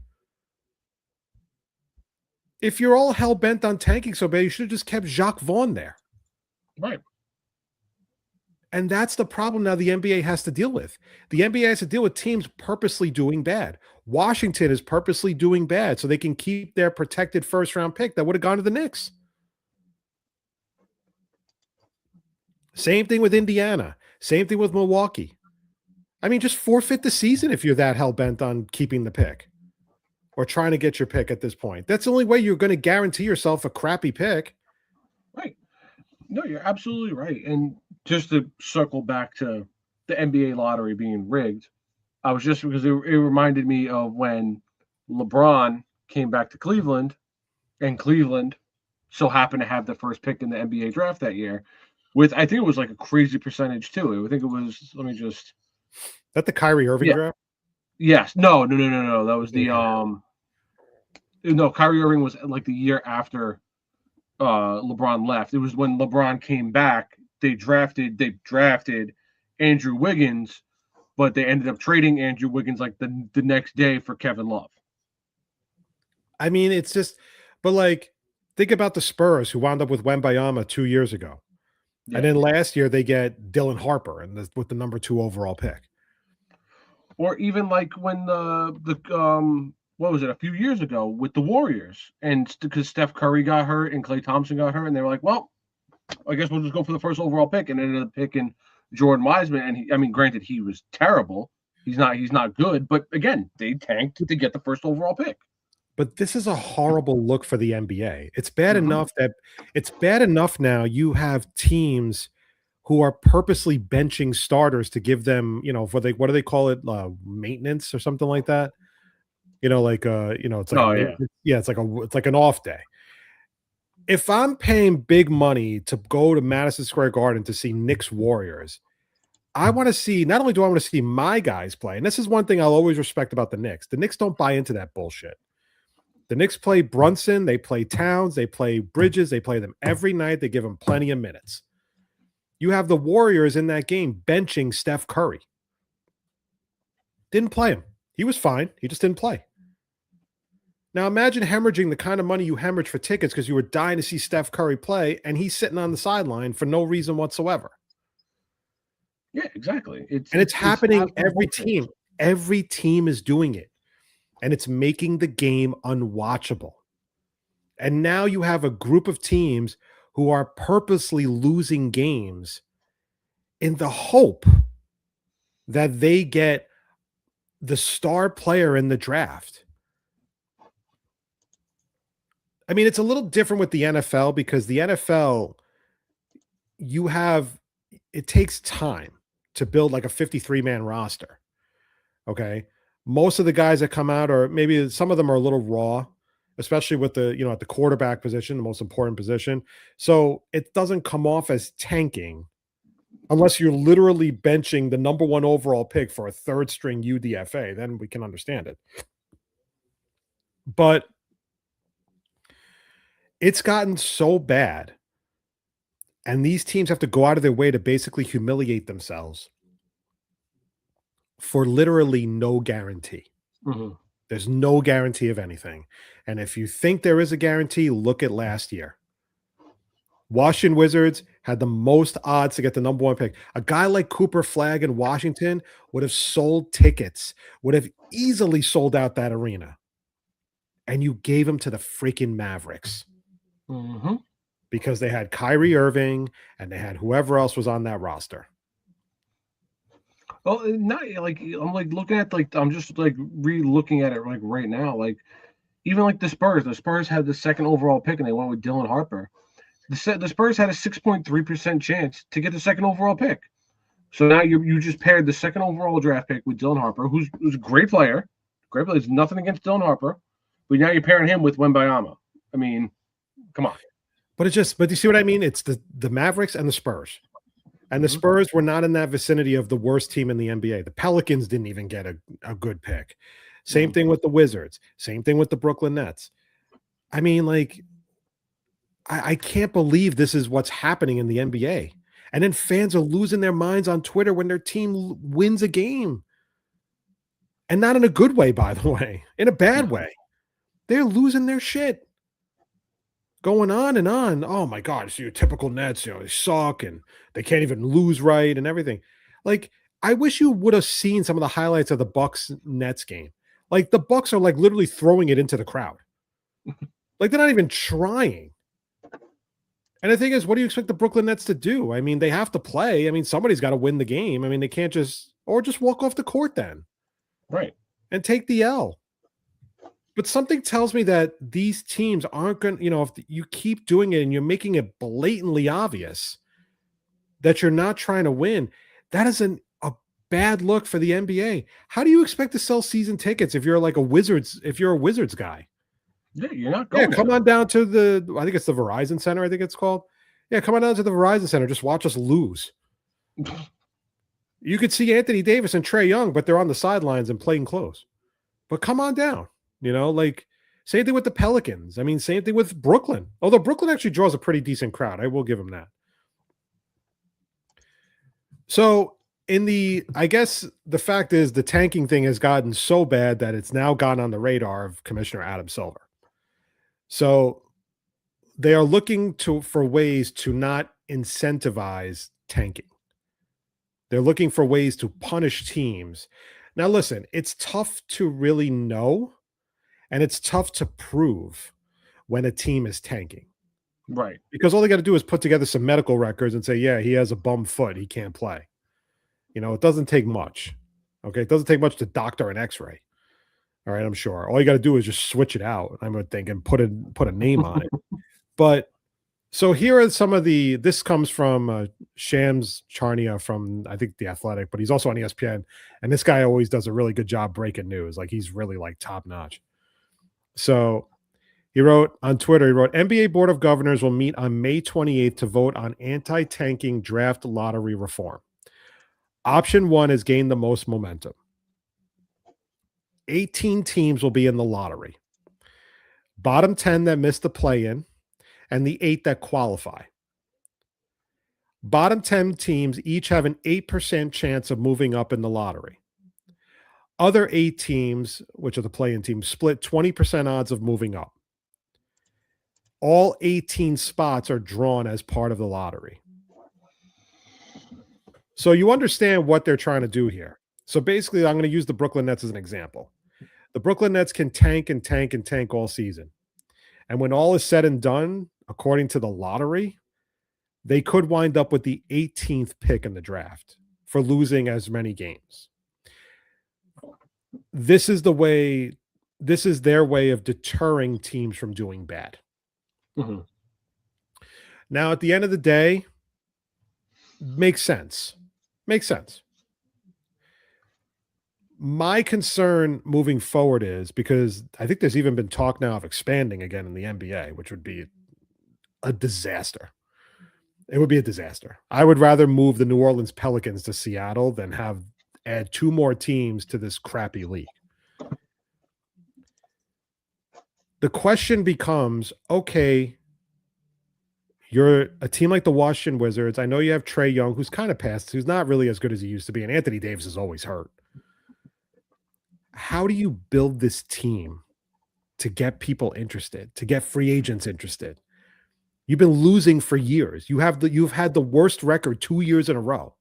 If you're all hell-bent on tanking so bad, you should have just kept Jacques Vaughn there. Right. And that's the problem now the NBA has to deal with. The NBA has to deal with teams purposely doing bad. Washington is purposely doing bad so they can keep their protected first-round pick that would have gone to the Knicks. Same thing with Indiana. Same thing with Milwaukee. I mean, just forfeit the season if you're that hell bent on keeping the pick or trying to get your pick at this point. That's the only way you're going to guarantee yourself a crappy pick. Right. No, you're absolutely right. And just to circle back to the NBA lottery being rigged, I was just because it reminded me of when LeBron came back to Cleveland, and Cleveland so happened to have the first pick in the NBA draft that year. With I think it was like a crazy percentage too. I think it was. Let me just. That the Kyrie Irving draft? Yes. No. That was the Yeah. No, Kyrie Irving was like the year after LeBron left. It was when LeBron came back. They drafted Andrew Wiggins, but they ended up trading Andrew Wiggins like the next day for Kevin Love. I mean, it's just, but like, think about the Spurs who wound up with Wembayama 2 years ago. Yeah. And then last year they get Dylan Harper with the number 2 overall pick. Or even like when the what was it, a few years ago with the Warriors, and because Steph Curry got hurt and Klay Thompson got hurt, and they were like, well, I guess we'll just go for the first overall pick, and ended up picking Jordan Wiseman. And I mean, granted, he was terrible. He's not good, but again, they tanked to get the first overall pick. But this is a horrible look for the NBA. It's bad enough now you have teams who are purposely benching starters to give them, what do they call it? Maintenance or something like that. It's like it's like an off day. If I'm paying big money to go to Madison Square Garden to see Knicks Warriors, I want to see, not only do I want to see my guys play, and this is one thing I'll always respect about the Knicks. The Knicks don't buy into that bullshit. The Knicks play Brunson, they play Towns, they play Bridges, they play them every night. They give them plenty of minutes. You have the Warriors in that game benching Steph Curry. Didn't play him. He was fine. He just didn't play. Now imagine hemorrhaging the kind of money you hemorrhaged for tickets because you were dying to see Steph Curry play, and he's sitting on the sideline for no reason whatsoever. Yeah, exactly. It's happening every team. Every team is doing it. And it's making the game unwatchable. And now you have a group of teams who are purposely losing games in the hope that they get the star player in the draft. I mean, it's a little different with the NFL because the NFL, it takes time to build like a 53-man roster. Okay. Most of the guys that come out, or maybe some of them are a little raw, especially with at the quarterback position, the most important position. So it doesn't come off as tanking unless you're literally benching the number 1 overall pick for a third string UDFA. Then we can understand it. But it's gotten so bad, and these teams have to go out of their way to basically humiliate themselves for literally no guarantee. Mm-hmm. There's no guarantee of anything. And if you think there is a guarantee, look at last year. Washington Wizards had the most odds to get the number 1 pick. A guy like Cooper Flagg in Washington would have sold tickets, would have easily sold out that arena. And you gave him to the freaking Mavericks. Mm-hmm. Because they had Kyrie Irving and they had whoever else was on that roster. Well, not like I'm like looking at I'm just like re-looking at it like right now. Like even like the Spurs had the 2nd overall pick and they went with Dylan Harper. The Spurs had a 6.3% chance to get the 2nd overall pick. So now you just paired the 2nd overall draft pick with Dylan Harper, who's a great player. Great player. There's nothing against Dylan Harper, but now you're pairing him with Wembayama. I mean, come on. But you see what I mean? It's the Mavericks and the Spurs. And the Spurs were not in that vicinity of the worst team in the NBA. The Pelicans didn't even get a good pick. Same thing with the Wizards. Same thing with the Brooklyn Nets. I mean, like, I can't believe this is what's happening in the NBA. And then fans are losing their minds on Twitter when their team wins a game. And not in a good way, by the way. In a bad way. They're losing their shit. Going on and on. Oh my God, it's your typical Nets, they suck and they can't even lose right and everything. Like, I wish you would have seen some of the highlights of the Bucks Nets game. Like, the Bucks are like literally throwing it into the crowd. Like, they're not even trying. And the thing is, what do you expect the Brooklyn Nets to do? I mean, they have to play. I mean, somebody's got to win the game. I mean, they can't just walk off the court then Right. and take the L. But something tells me that these teams aren't going to, if you keep doing it and you're making it blatantly obvious that you're not trying to win, that is a bad look for the NBA. How do you expect to sell season tickets if you're like a Wizards guy? Yeah, you're not Yeah, going come there. on down to I think it's the Verizon Center, I think it's called. Yeah, come on down to the Verizon Center. Just watch us lose. You could see Anthony Davis and Trae Young, but they're on the sidelines and playing close. But come on down. Like same thing with the Pelicans. I mean, same thing with Brooklyn. Although Brooklyn actually draws a pretty decent crowd. I will give them that. So I guess the fact is the tanking thing has gotten so bad that it's now gone on the radar of Commissioner Adam Silver. So they are looking for ways to not incentivize tanking. They're looking for ways to punish teams. Now, listen, it's tough to really know, and it's tough to prove when a team is tanking. Right. Because all they got to do is put together some medical records and say, yeah, he has a bum foot. He can't play. It doesn't take much. Okay. It doesn't take much to doctor an x-ray. All right. I'm sure. All you got to do is just switch it out, I would think, and put a name on it. But so here are some of this comes from Shams Charania from, I think, The Athletic, but he's also on ESPN. And this guy always does a really good job breaking news. Like he's really like top notch. So he wrote on Twitter, NBA Board of Governors will meet on May 28th to vote on anti-tanking draft lottery reform. Option 1 has gained the most momentum. 18 teams will be in the lottery. Bottom 10 that missed the play-in and the 8 that qualify. Bottom 10 teams each have an 8% chance of moving up in the lottery. Other 8 teams, which are the play-in teams, split 20% odds of moving up. All 18 spots are drawn as part of the lottery. So you understand what they're trying to do here. So basically, I'm going to use the Brooklyn Nets as an example. The Brooklyn Nets can tank and tank and tank all season. And when all is said and done, according to the lottery, they could wind up with the 18th pick in the draft for losing as many games. This is their way of deterring teams from doing bad. Mm-hmm. Now, at the end of the day, makes sense. Makes sense. My concern moving forward is because I think there's even been talk now of expanding again in the NBA, which would be a disaster. It would be a disaster. I would rather move the New Orleans Pelicans to Seattle than add 2 more teams to this crappy league. The question becomes, okay, you're a team like the Washington Wizards. I know you have Trae Young, who's kind of past, who's not really as good as he used to be, and Anthony Davis is always hurt. How do you build this team to get people interested, to get free agents interested? You've been losing for years. You've had the worst record 2 years in a row.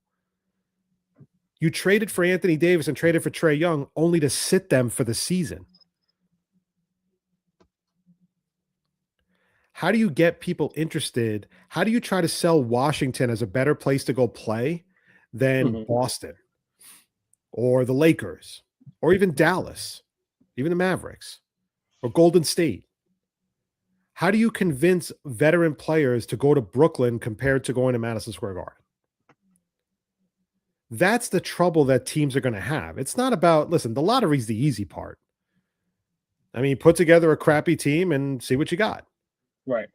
You traded for Anthony Davis and traded for Trae Young only to sit them for the season. How do you get people interested? How do you try to sell Washington as a better place to go play than Boston or the Lakers or even Dallas, even the Mavericks or Golden State? How do you convince veteran players to go to Brooklyn compared to going to Madison Square Garden? That's the trouble that teams are going to have. It's not about, listen, the lottery's the easy part. I mean, put together a crappy team and see what you got. Right.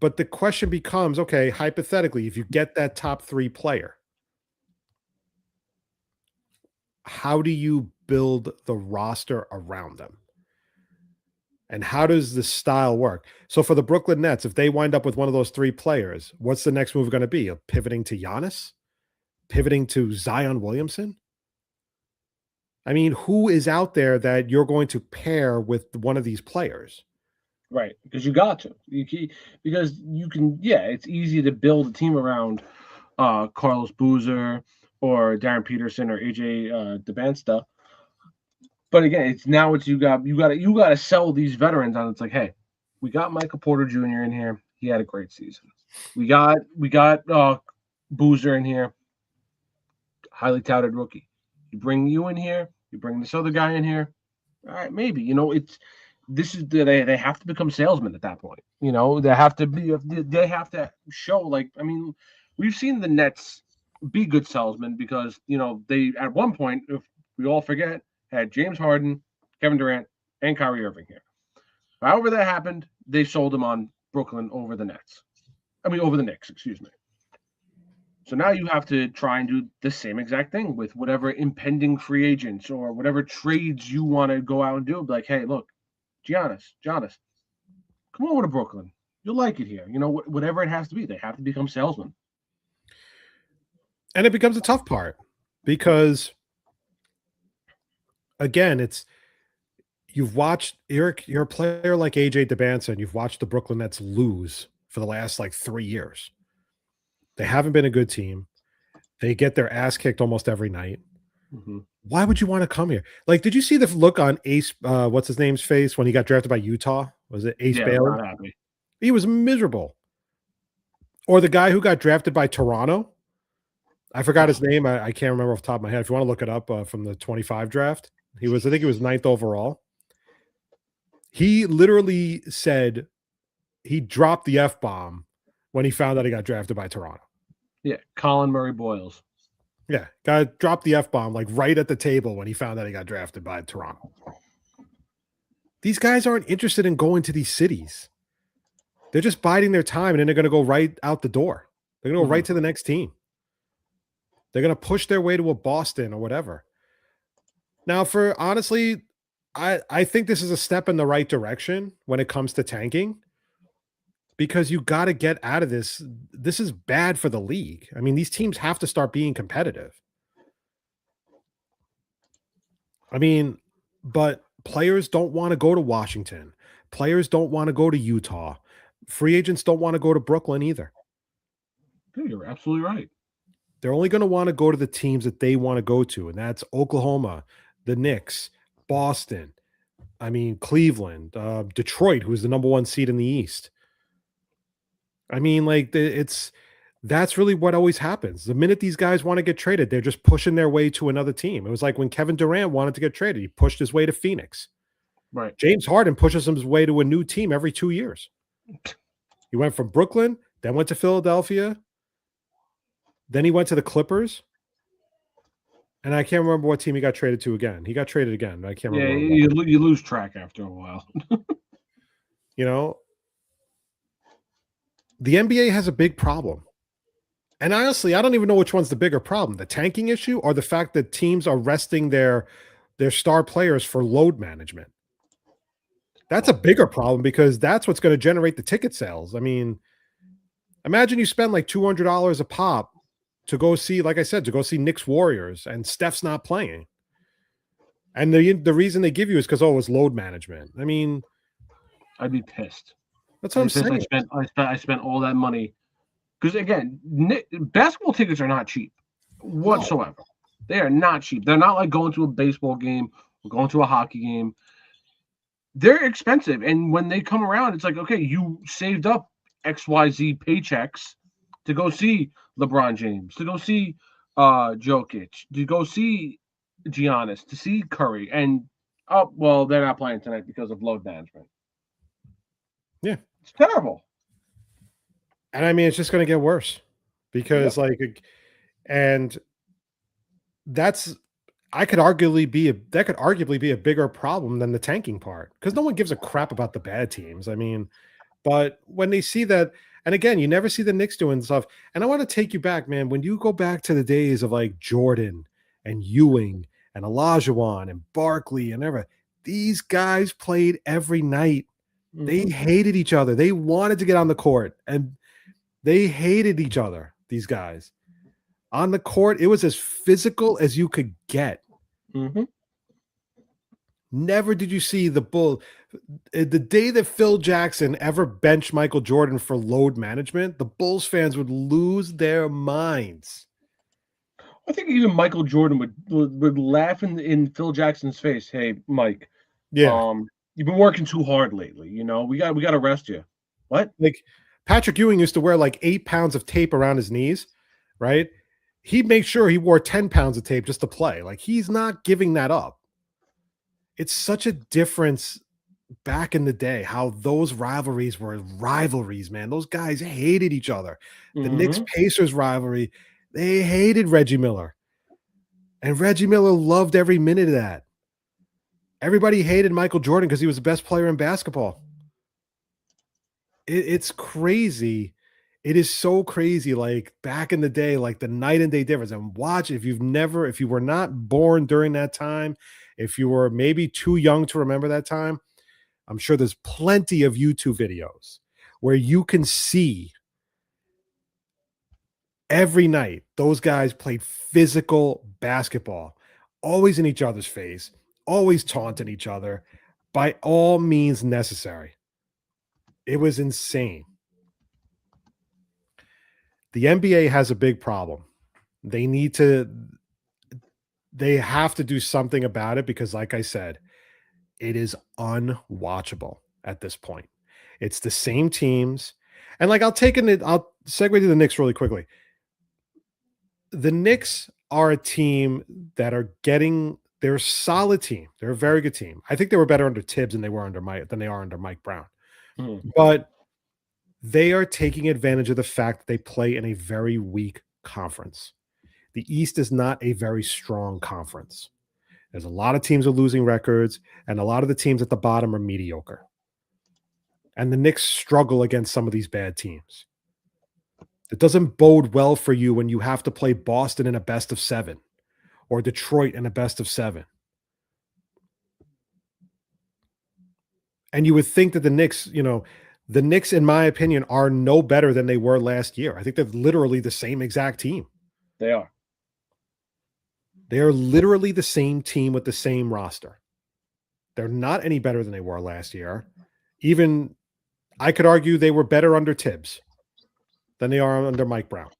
But the question becomes, okay, hypothetically, if you get that top 3 player, how do you build the roster around them? And how does the style work? So for the Brooklyn Nets, if they wind up with one of those 3 players, what's the next move going to be? Pivoting to Giannis? Pivoting to Zion Williamson? I mean, who is out there that you're going to pair with one of these players? Right, because you got to. Because you can, it's easy to build a team around Carlos Boozer or Darren Peterson or AJ DeBansta. But again, you got to sell these veterans on. It's like, hey, we got Michael Porter Jr. in here. He had a great season. We got Boozer in here, highly touted rookie. You bring you in here, you bring this other guy in here. All right, maybe they have to become salesmen at that point. They have to show we've seen the Nets be good salesmen because they at one point, if we all forget, had James Harden, Kevin Durant, and Kyrie Irving here. However that happened, they sold him on Brooklyn over the Nets. Over the Knicks, excuse me. So now you have to try and do the same exact thing with whatever impending free agents or whatever trades you want to go out and do. Like, hey, look, Giannis, come over to Brooklyn. You'll like it here. Whatever it has to be, they have to become salesmen. And it becomes a tough part because, again, you've watched Eric. You're a player like AJ DeBanson. You've watched the Brooklyn Nets lose for the last 3 years. They haven't been a good team. They get their ass kicked almost every night. Mm-hmm. Why would you want to come here? Did you see the look on Ace? What's his name's face when he got drafted by Utah? Was it Ace Bailey? Not happy. He was miserable. Or the guy who got drafted by Toronto. I forgot his name. I can't remember off the top of my head. If you want to look it up from the 25 draft, I think he was 9th overall. He literally said he dropped the F-bomb when he found out he got drafted by Toronto. Yeah, Colin Murray Boyles. Yeah, got dropped the F-bomb right at the table when he found out he got drafted by Toronto. These guys aren't interested in going to these cities. They're just biding their time, and then they're going to go right out the door. They're going to go right to the next team. They're going to push their way to a Boston or whatever. Now, honestly, I think this is a step in the right direction when it comes to tanking. Because you got to get out of this. This is bad for the league. These teams have to start being competitive. But players don't want to go to Washington. Players don't want to go to Utah. Free agents don't want to go to Brooklyn either. You're absolutely right. They're only going to want to go to the teams that they want to go to, and that's Oklahoma, the Knicks, Boston, Cleveland, Detroit, who's the number 1 seed in the East. That's really what always happens. The minute these guys want to get traded, they're just pushing their way to another team. It was like when Kevin Durant wanted to get traded, he pushed his way to Phoenix. Right. James Harden pushes his way to a new team every 2 years. He went from Brooklyn, then went to Philadelphia. Then he went to the Clippers. And I can't remember what team he got traded to again. He got traded again. I can't remember. Yeah, you lose track after a while. The NBA has a big problem. And honestly, I don't even know which one's the bigger problem, the tanking issue or the fact that teams are resting their star players for load management. That's a bigger problem because that's what's going to generate the ticket sales. Imagine you spend $200 a pop to go see, like I said, to go see Knicks Warriors and Steph's not playing. And the reason they give you is because, it's load management. I'd be pissed. That's what I'm saying. I spent all that money because again, basketball tickets are not cheap whatsoever. No. They are not cheap. They're not like going to a baseball game or going to a hockey game. They're expensive, and when they come around, it's like, okay, you saved up XYZ paychecks to go see LeBron James, to go see Jokic, to go see Giannis, to see Curry, and they're not playing tonight because of load management. Yeah. It's terrible. And it's just going to get worse because and that could arguably be a bigger problem than the tanking part because no one gives a crap about the bad teams. But when they see that, and again, you never see the Knicks doing stuff. And I want to take you back, man, when you go back to the days of Jordan and Ewing and Olajuwon and Barkley and everything, these guys played every night. They hated each other. They wanted to get on the court, and they hated each other, these guys. On the court, it was as physical as you could get. Mm-hmm. Never did you see the day that Phil Jackson ever benched Michael Jordan for load management, the Bulls fans would lose their minds. I think even Michael Jordan would laugh in Phil Jackson's face. Hey, Mike. Yeah. You've been working too hard lately. We got to rest you. What? Patrick Ewing used to wear like 8 pounds of tape around his knees, right? He'd make sure he wore 10 pounds of tape just to play. Like, he's not giving that up. It's such a difference back in the day, how those rivalries were rivalries, man. Those guys hated each other. The Knicks Mm-hmm. Pacers rivalry, they hated Reggie Miller. And Reggie Miller loved every minute of that. Everybody hated Michael Jordan because he was the best player in basketball. It's crazy. It is so crazy. Like, back in the day, like the night and day difference. And watch, if you were not born during that time, if you were maybe too young to remember that time, I'm sure there's plenty of YouTube videos where you can see every night those guys played physical basketball, always in each other's face, always taunting each other by all means necessary. It was insane. The NBA has a big problem. They have to do something about it because, like I said, it is unwatchable at this point. It's the same teams. And like, I'll segue to the Knicks really quickly. The Knicks are a team that they're a solid team. They're a very good team. I think they were better under Tibbs than they are under Mike Brown. Mm-hmm. But they are taking advantage of the fact that they play in a very weak conference. The East is not a very strong conference. There's a lot of teams with losing records, and a lot of the teams at the bottom are mediocre. And the Knicks struggle against some of these bad teams. It doesn't bode well for you when you have to play Boston in a best of 7 or Detroit in a best of 7. And you would think that the Knicks, in my opinion, are no better than they were last year. I think they're literally the same exact team. They are. They are literally the same team with the same roster. They're not any better than they were last year. Even, I could argue they were better under Tibbs than they are under Mike Brown.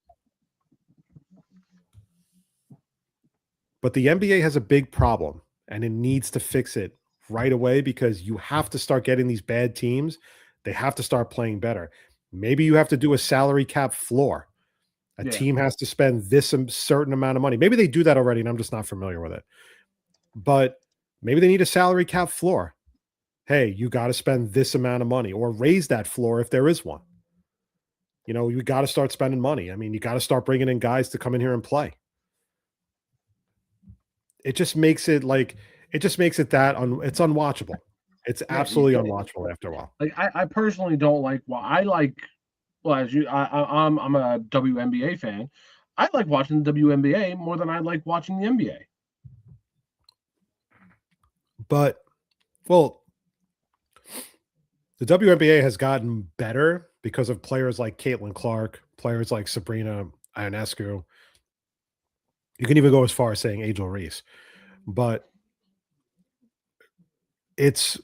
But the NBA has a big problem, and it needs to fix it right away because you have to start getting these bad teams. They have to start playing better. Maybe you have to do a salary cap floor. A team has to spend this certain amount of money. Maybe they do that already, and I'm just not familiar with it. But maybe they need a salary cap floor. Hey, you got to spend this amount of money, or raise that floor if there is one. You got to start spending money. I mean, you got to start bringing in guys to come in here and play. It just makes it it's unwatchable. It's absolutely unwatchable after a while. Like, I personally don't like. Well, as you, I'm a WNBA fan. I like watching the WNBA more than I like watching the NBA. But, well, the WNBA has gotten better because of players like Caitlin Clark, players like Sabrina Ionescu. You can even go as far as saying Angel Reese. But it's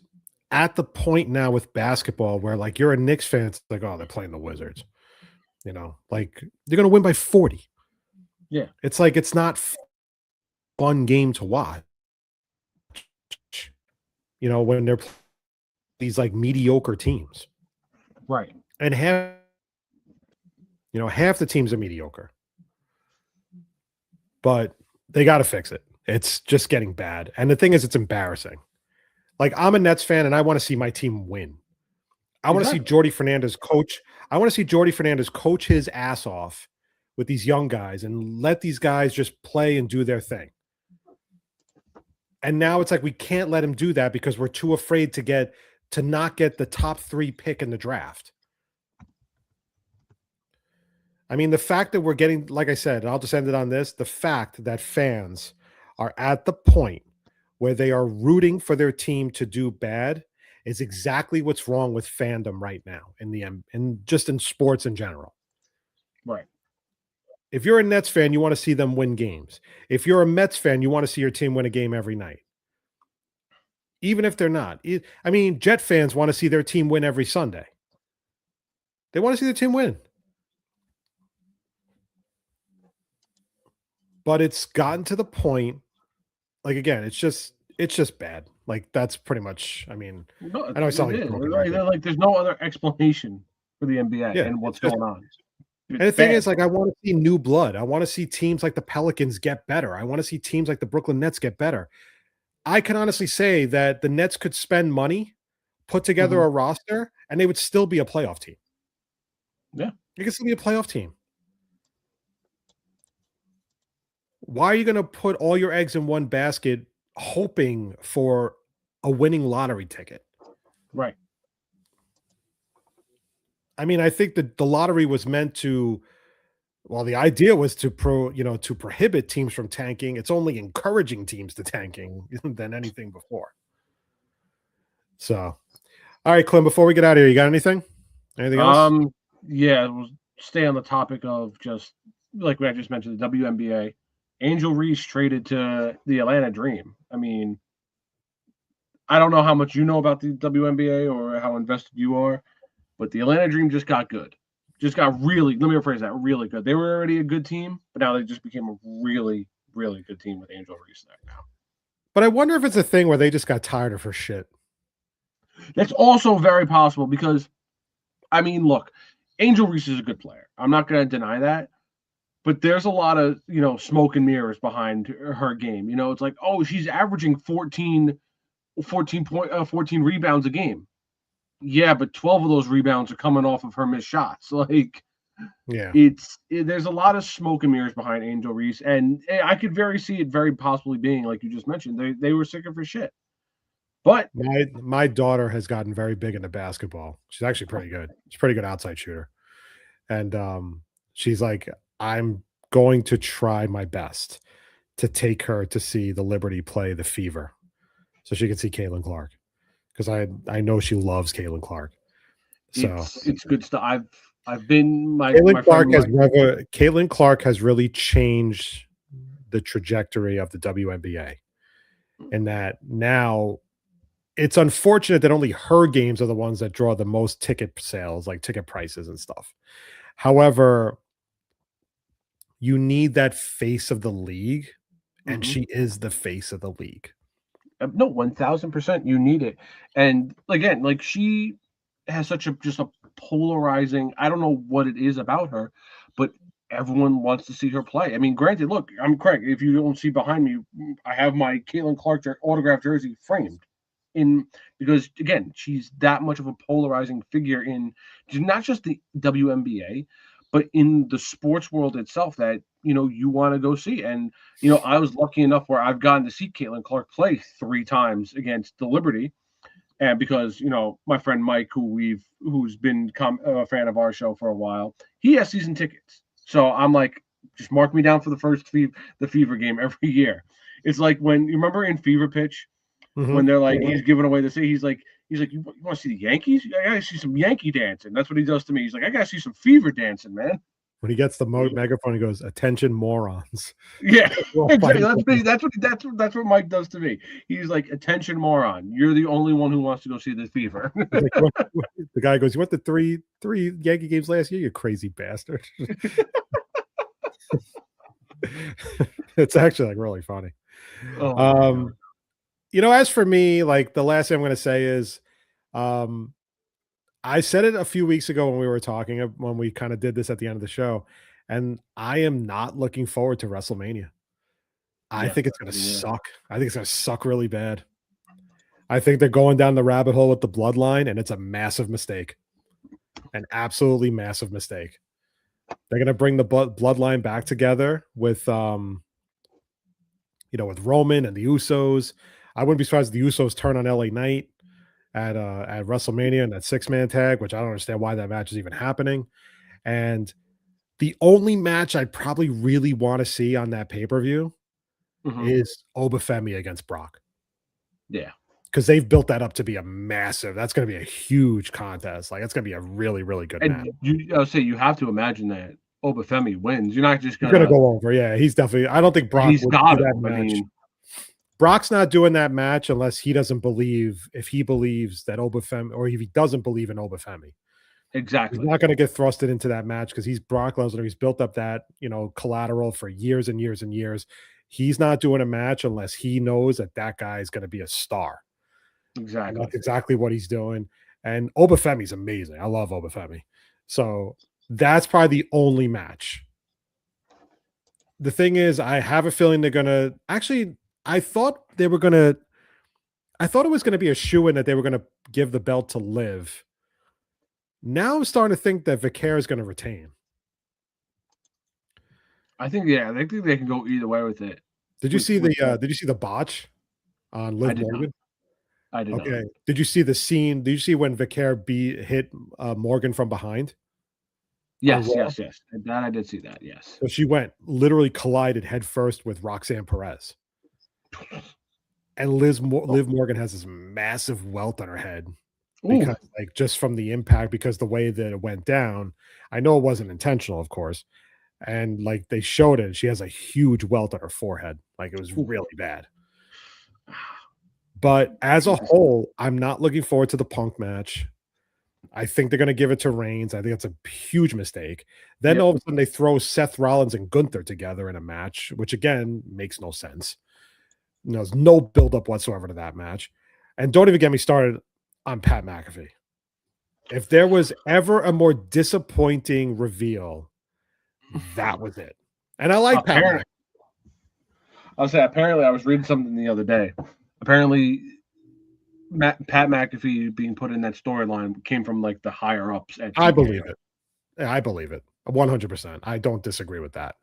at the point now with basketball where, like, you're a Knicks fan, it's like, oh, they're playing the Wizards. Like, they're going to win by 40. Yeah. It's like, it's not fun game to watch. When they're these like mediocre teams. Right. And half the teams are mediocre. But they got to fix it. It's just getting bad. And the thing is, it's embarrassing. Like, I'm a Nets fan and I want to see my team win. I want to see Jordy Fernandez coach. I want to see Jordy Fernandez coach his ass off with these young guys and let these guys just play and do their thing. And now it's like we can't let him do that because we're too afraid to not get the top 3 pick in the draft. I mean, the fact that we're getting, like I said, and I'll just end it on this, the fact that fans are at the point where they are rooting for their team to do bad is exactly what's wrong with fandom right now and just in sports in general. Right. If you're a Nets fan, you want to see them win games. If you're a Mets fan, you want to see your team win a game every night. Even if they're not. I mean, Jet fans want to see their team win every Sunday. They want to see their team win. But it's gotten to the point, like, again, it's just bad. Like, that's pretty much, I mean, No, I know I sound like a broken record. like there's no other explanation. for the NBA Yeah, and what's it's just going on. and It's the thing bad. is, like, I wanna see new blood. I wanna see teams like the Pelicans get better. I wanna see teams like the Brooklyn Nets get better. I can honestly say that the Nets could spend money, put together Mhm. a roster, and they would still be a playoff team. Yeah. They could still be a playoff team. Why are you gonna put all your eggs in one basket hoping for a winning lottery ticket? Right. I mean, I think that the lottery was meant to well, the idea was to to prohibit teams from tanking. It's only encouraging teams to tanking than anything before. So, all right, Clem, before we get out of here, you got anything? Anything else? Um, yeah, we'll stay on the topic of just like we I just mentioned, the WNBA. Angel Reese traded to the Atlanta Dream. I mean, I don't know how much you know about the WNBA or how invested you are, but the Atlanta Dream just got good. Just got really, let me rephrase that, really good. They were already a good team, but now they just became a really, really good team with Angel Reese there now. But I wonder if it's a thing where they just got tired of her shit. That's also very possible because, I mean, look, Angel Reese is a good player. I'm not going to deny that. But there's a lot of, smoke and mirrors behind her game. It's like, oh, she's averaging 14 rebounds a game. Yeah, but 12 of those rebounds are coming off of her missed shots. Like, Yeah. there's a lot of smoke and mirrors behind Angel Reese, and I could see it very possibly being like you just mentioned. They were sick of her shit. But My daughter has gotten very big into basketball. She's actually pretty good. She's a pretty good outside shooter. And she's like, I'm going to try my best to take her to see the Liberty play the Fever so she can see Caitlin Clark. Because I know she loves Caitlin Clark. So it's good stuff. I've been Caitlin my Clark friend has Mike. Caitlin Clark has really changed the trajectory of the WNBA. And that now it's unfortunate that only her games are the ones that draw the most ticket sales, like ticket prices and stuff. However, you need that face of the league, and Mhm. she is the face of the league. No, 1000% you need it. And again, like she has such a just a polarizing, I don't know what it is about her, but everyone wants to see her play. I mean, granted, look, I'm Craig. If you don't see behind me, I have my Caitlin Clark autograph jersey framed in because again, she's that much of a polarizing figure in not just the WNBA, but in the sports world itself that you want to go see. And I was lucky enough where I've gotten to see Caitlin Clark play 3 times against the Liberty, and because my friend Mike, who's been a fan of our show for a while, he has season tickets. So I'm like, just mark me down for the Fever game every year. It's like when you remember in Fever Pitch when Mhm. they're like he's giving away the city. He's like, you want to see the Yankees? I gotta see some Yankee dancing. That's what he does to me. He's like, I gotta see some Fever dancing, man. When he gets the megaphone, he goes, "Attention, morons!" Yeah, We're all exactly. fighting That's for what, that's what Mike does to me. He's like, attention, moron. You're the only one who wants to go see the Fever. He's like, the guy goes, "You went to three Yankee games last year, you crazy bastard." It's actually like really funny. Oh my god. Um, as for me, like the last thing I'm going to say is, um, I said it a few weeks ago when we were talking when we kind of did this at the end of the show, and I am not looking forward to WrestleMania. I Yeah. think it's going to Yeah. suck. I think it's going to suck really bad. I think they're going down the rabbit hole with the bloodline, and it's a massive mistake, an absolutely massive mistake. They're going to bring the bloodline back together with Roman and the Usos. I wouldn't be surprised if the Usos turn on LA Knight at WrestleMania and that 6-man tag, which I don't understand why that match is even happening. And the only match I probably really want to see on that pay-per-view Hmm. is Obafemi against Brock. Yeah. Because they've built that up to be that's going to be a huge contest. Like, it's going to be a really, really good match. And I'll say you have to imagine that Obafemi wins. You're not just He's going to gonna. go over. Yeah, he's definitely. I don't think Brock He's would got do to. that I match. mean, Brock's not doing that match unless he doesn't believe, if he believes that Obafemi, or if he doesn't believe in Obafemi. He's exactly. not going to get thrusted into that match because he's Brock Lesnar. He's built up that, collateral for years and years and years. He's not doing a match unless he knows that that guy is going to be a star. And Exactly. that's exactly what he's doing. And Obafemi's amazing. I love Obafemi. So that's probably the only match. The thing is, I have a feeling they're gonna actually. I thought they were gonna. I thought it was gonna be a shoe in that they were gonna give the belt to Liv. Now I'm starting to think that Vicaire is gonna retain. I think I think they can go either way with it. Did you see the Did you see the botch on I Liv did not. Morgan? I did not. Okay. Did you see the scene? Did you see when Vicaire hit Morgan from behind on Yes, Raw? yes, yes. That I did see that. Yes. So she went literally collided head first with Roxanne Perez. And Oh. Liv Morgan has this massive welt on her head Ooh. because, like, just from the impact, because the way that it went down, I know it wasn't intentional, of course. And like they showed it, she has a huge welt on her forehead. Like it was Ooh. really bad. But as a Jesus. whole, I'm not looking forward to the Punk match. I think they're going to give it to Reigns. I think it's a huge mistake. Then Yep. all of a sudden they throw Seth Rollins and Gunther together in a match, which again makes no sense. There's no buildup whatsoever to that match. And don't even get me started on Pat McAfee. If there was ever a more disappointing reveal, that was it. And I like Pat McAfee. I'll say apparently I was reading something the other day. Apparently Pat McAfee being put in that storyline came from like the higher ups at I TKO. believe it. I believe it 100%. I don't disagree with that.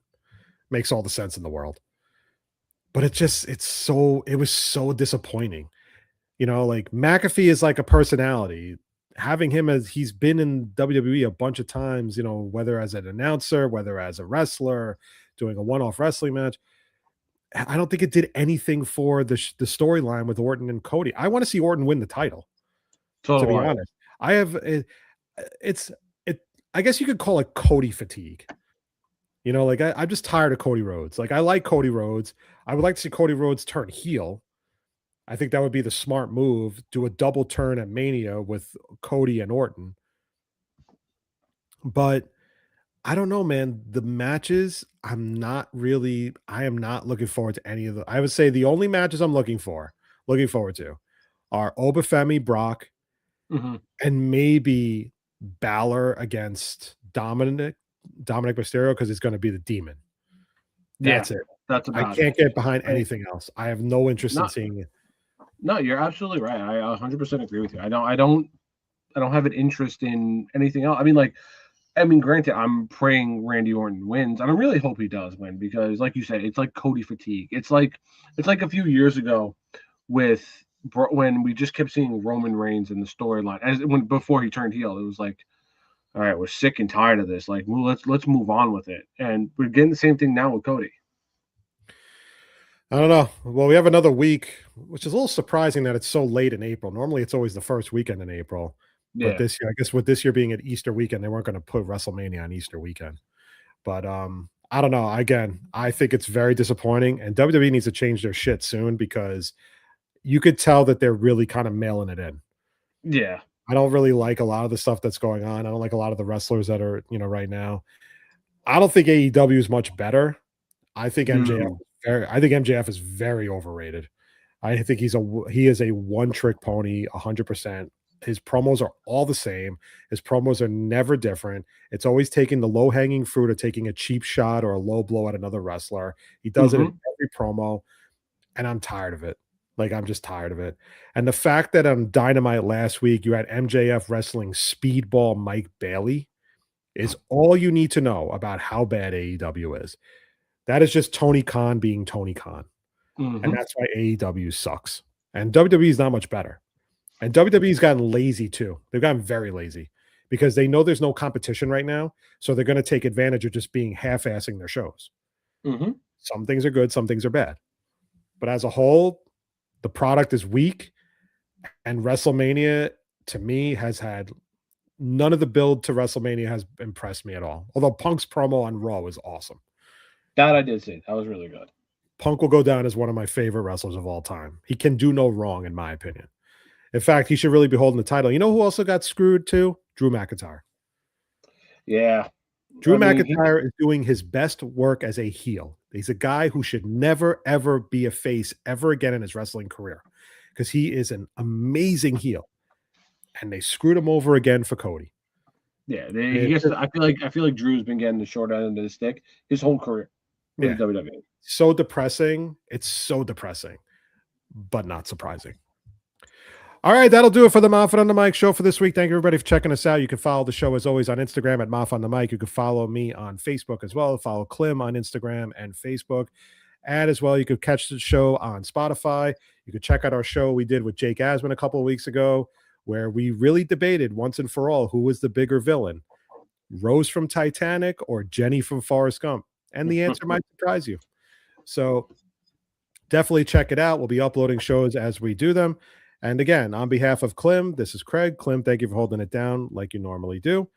Makes all the sense in the world. But it was so disappointing. Like McAfee is like a personality. Having him as he's been in WWE a bunch of times, whether as an announcer, whether as a wrestler, doing a one-off wrestling match. I don't think it did anything for the storyline with Orton and Cody. I want to see Orton win the title. To be honest, I have it's it. I guess you could call it Cody fatigue. Like I'm just tired of Cody Rhodes. Like I like Cody Rhodes. I would like to see Cody Rhodes turn heel. I think that would be the smart move. Do a double turn at Mania with Cody and Orton. But I don't know, man. The matches, I am not looking forward to any of them. I would say the only matches I'm looking forward to are Obafemi Brock and maybe Balor against Dominic Mysterio because it's going to be the Demon. That's it. That's I about can't get behind anything else. I have no interest in seeing it. No, you're absolutely right. I 100% agree with you. I don't have an interest in anything else. I mean, granted, I'm praying Randy Orton wins, and I really hope he does win because, like you said, it's like Cody fatigue. It's like a few years ago with when we just kept seeing Roman Reigns in the storyline before he turned heel. It was like, all right, we're sick and tired of this. Like, well, let's move on with it, and we're getting the same thing now with Cody. I don't know. Well, we have another week, which is a little surprising that it's so late in April. Normally, it's always the first weekend in April. Yeah. But this year, I guess with this year being at Easter weekend, they weren't going to put WrestleMania on Easter weekend. But I don't know. Again, I think it's very disappointing, and WWE needs to change their shit soon because you could tell that they're really kind of mailing it in. Yeah. I don't really like a lot of the stuff that's going on. I don't like a lot of the wrestlers that are, right now. I don't think AEW is much better. I think MJF is very overrated. I think he is a one-trick pony 100%. His promos are all the same. His promos are never different. It's always taking the low-hanging fruit or taking a cheap shot or a low blow at another wrestler. He does it in every promo, and I'm tired of it. Like, I'm just tired of it. And the fact that on Dynamite last week, you had MJF wrestling Speedball Mike Bailey is all you need to know about how bad AEW is. That is just Tony Khan being Tony Khan. And that's why AEW sucks. And WWE is not much better. And WWE's gotten lazy too. They've gotten very lazy because they know there's no competition right now. So they're going to take advantage of just being half-assing their shows. Some things are good, some things are bad. But as a whole, the product is weak. And WrestleMania, to me, has had none of the build to WrestleMania has impressed me at all. Although Punk's promo on Raw was awesome. That I did see. That was really good. Punk will go down as one of my favorite wrestlers of all time. He can do no wrong, in my opinion. In fact, he should really be holding the title. You know who also got screwed too? Drew McIntyre. Yeah. Drew McIntyre is doing his best work as a heel. He's a guy who should never, ever be a face ever again in his wrestling career because he is an amazing heel. And they screwed him over again for Cody. Yeah, I mean, he gets. I feel like Drew's been getting the short end of the stick his whole career in the yeah, WWE. so depressing. It's so depressing, but not surprising. All right, that'll do it for the Moffett on the Mic show for this week. Thank you, everybody, for checking us out. You can follow the show, as always, on Instagram at Moff on the Mic. You can follow me on Facebook as well. Follow Clem on Instagram and Facebook. And as well, you could catch the show on Spotify. You could check out our show we did with Jake Asman a couple of weeks ago, where we really debated once and for all who was the bigger villain, Rose from Titanic or Jenny from Forrest Gump. And the answer might surprise you. So definitely check it out. We'll be uploading shows as we do them. And again, on behalf of Clem, this is Craig. Clem, thank you for holding it down like you normally do.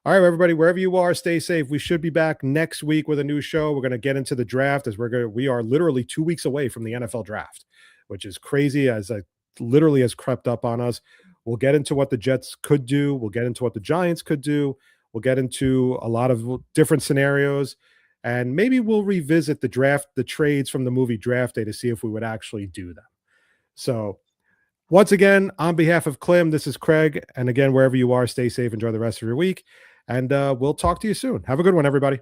All right, everybody, wherever you are, stay safe. We should be back next week with a new show. We're going to get into the draft as we are literally 2 weeks away from the NFL draft, which is crazy as it literally has crept up on us. We'll get into what the Jets could do. We'll get into what the Giants could do. We'll get into a lot of different scenarios. And maybe we'll revisit the trades from the movie Draft Day to see if we would actually do them. So once again, on behalf of Clem, this is Craig. And again, wherever you are, stay safe. Enjoy the rest of your week. And we'll talk to you soon. Have a good one, everybody.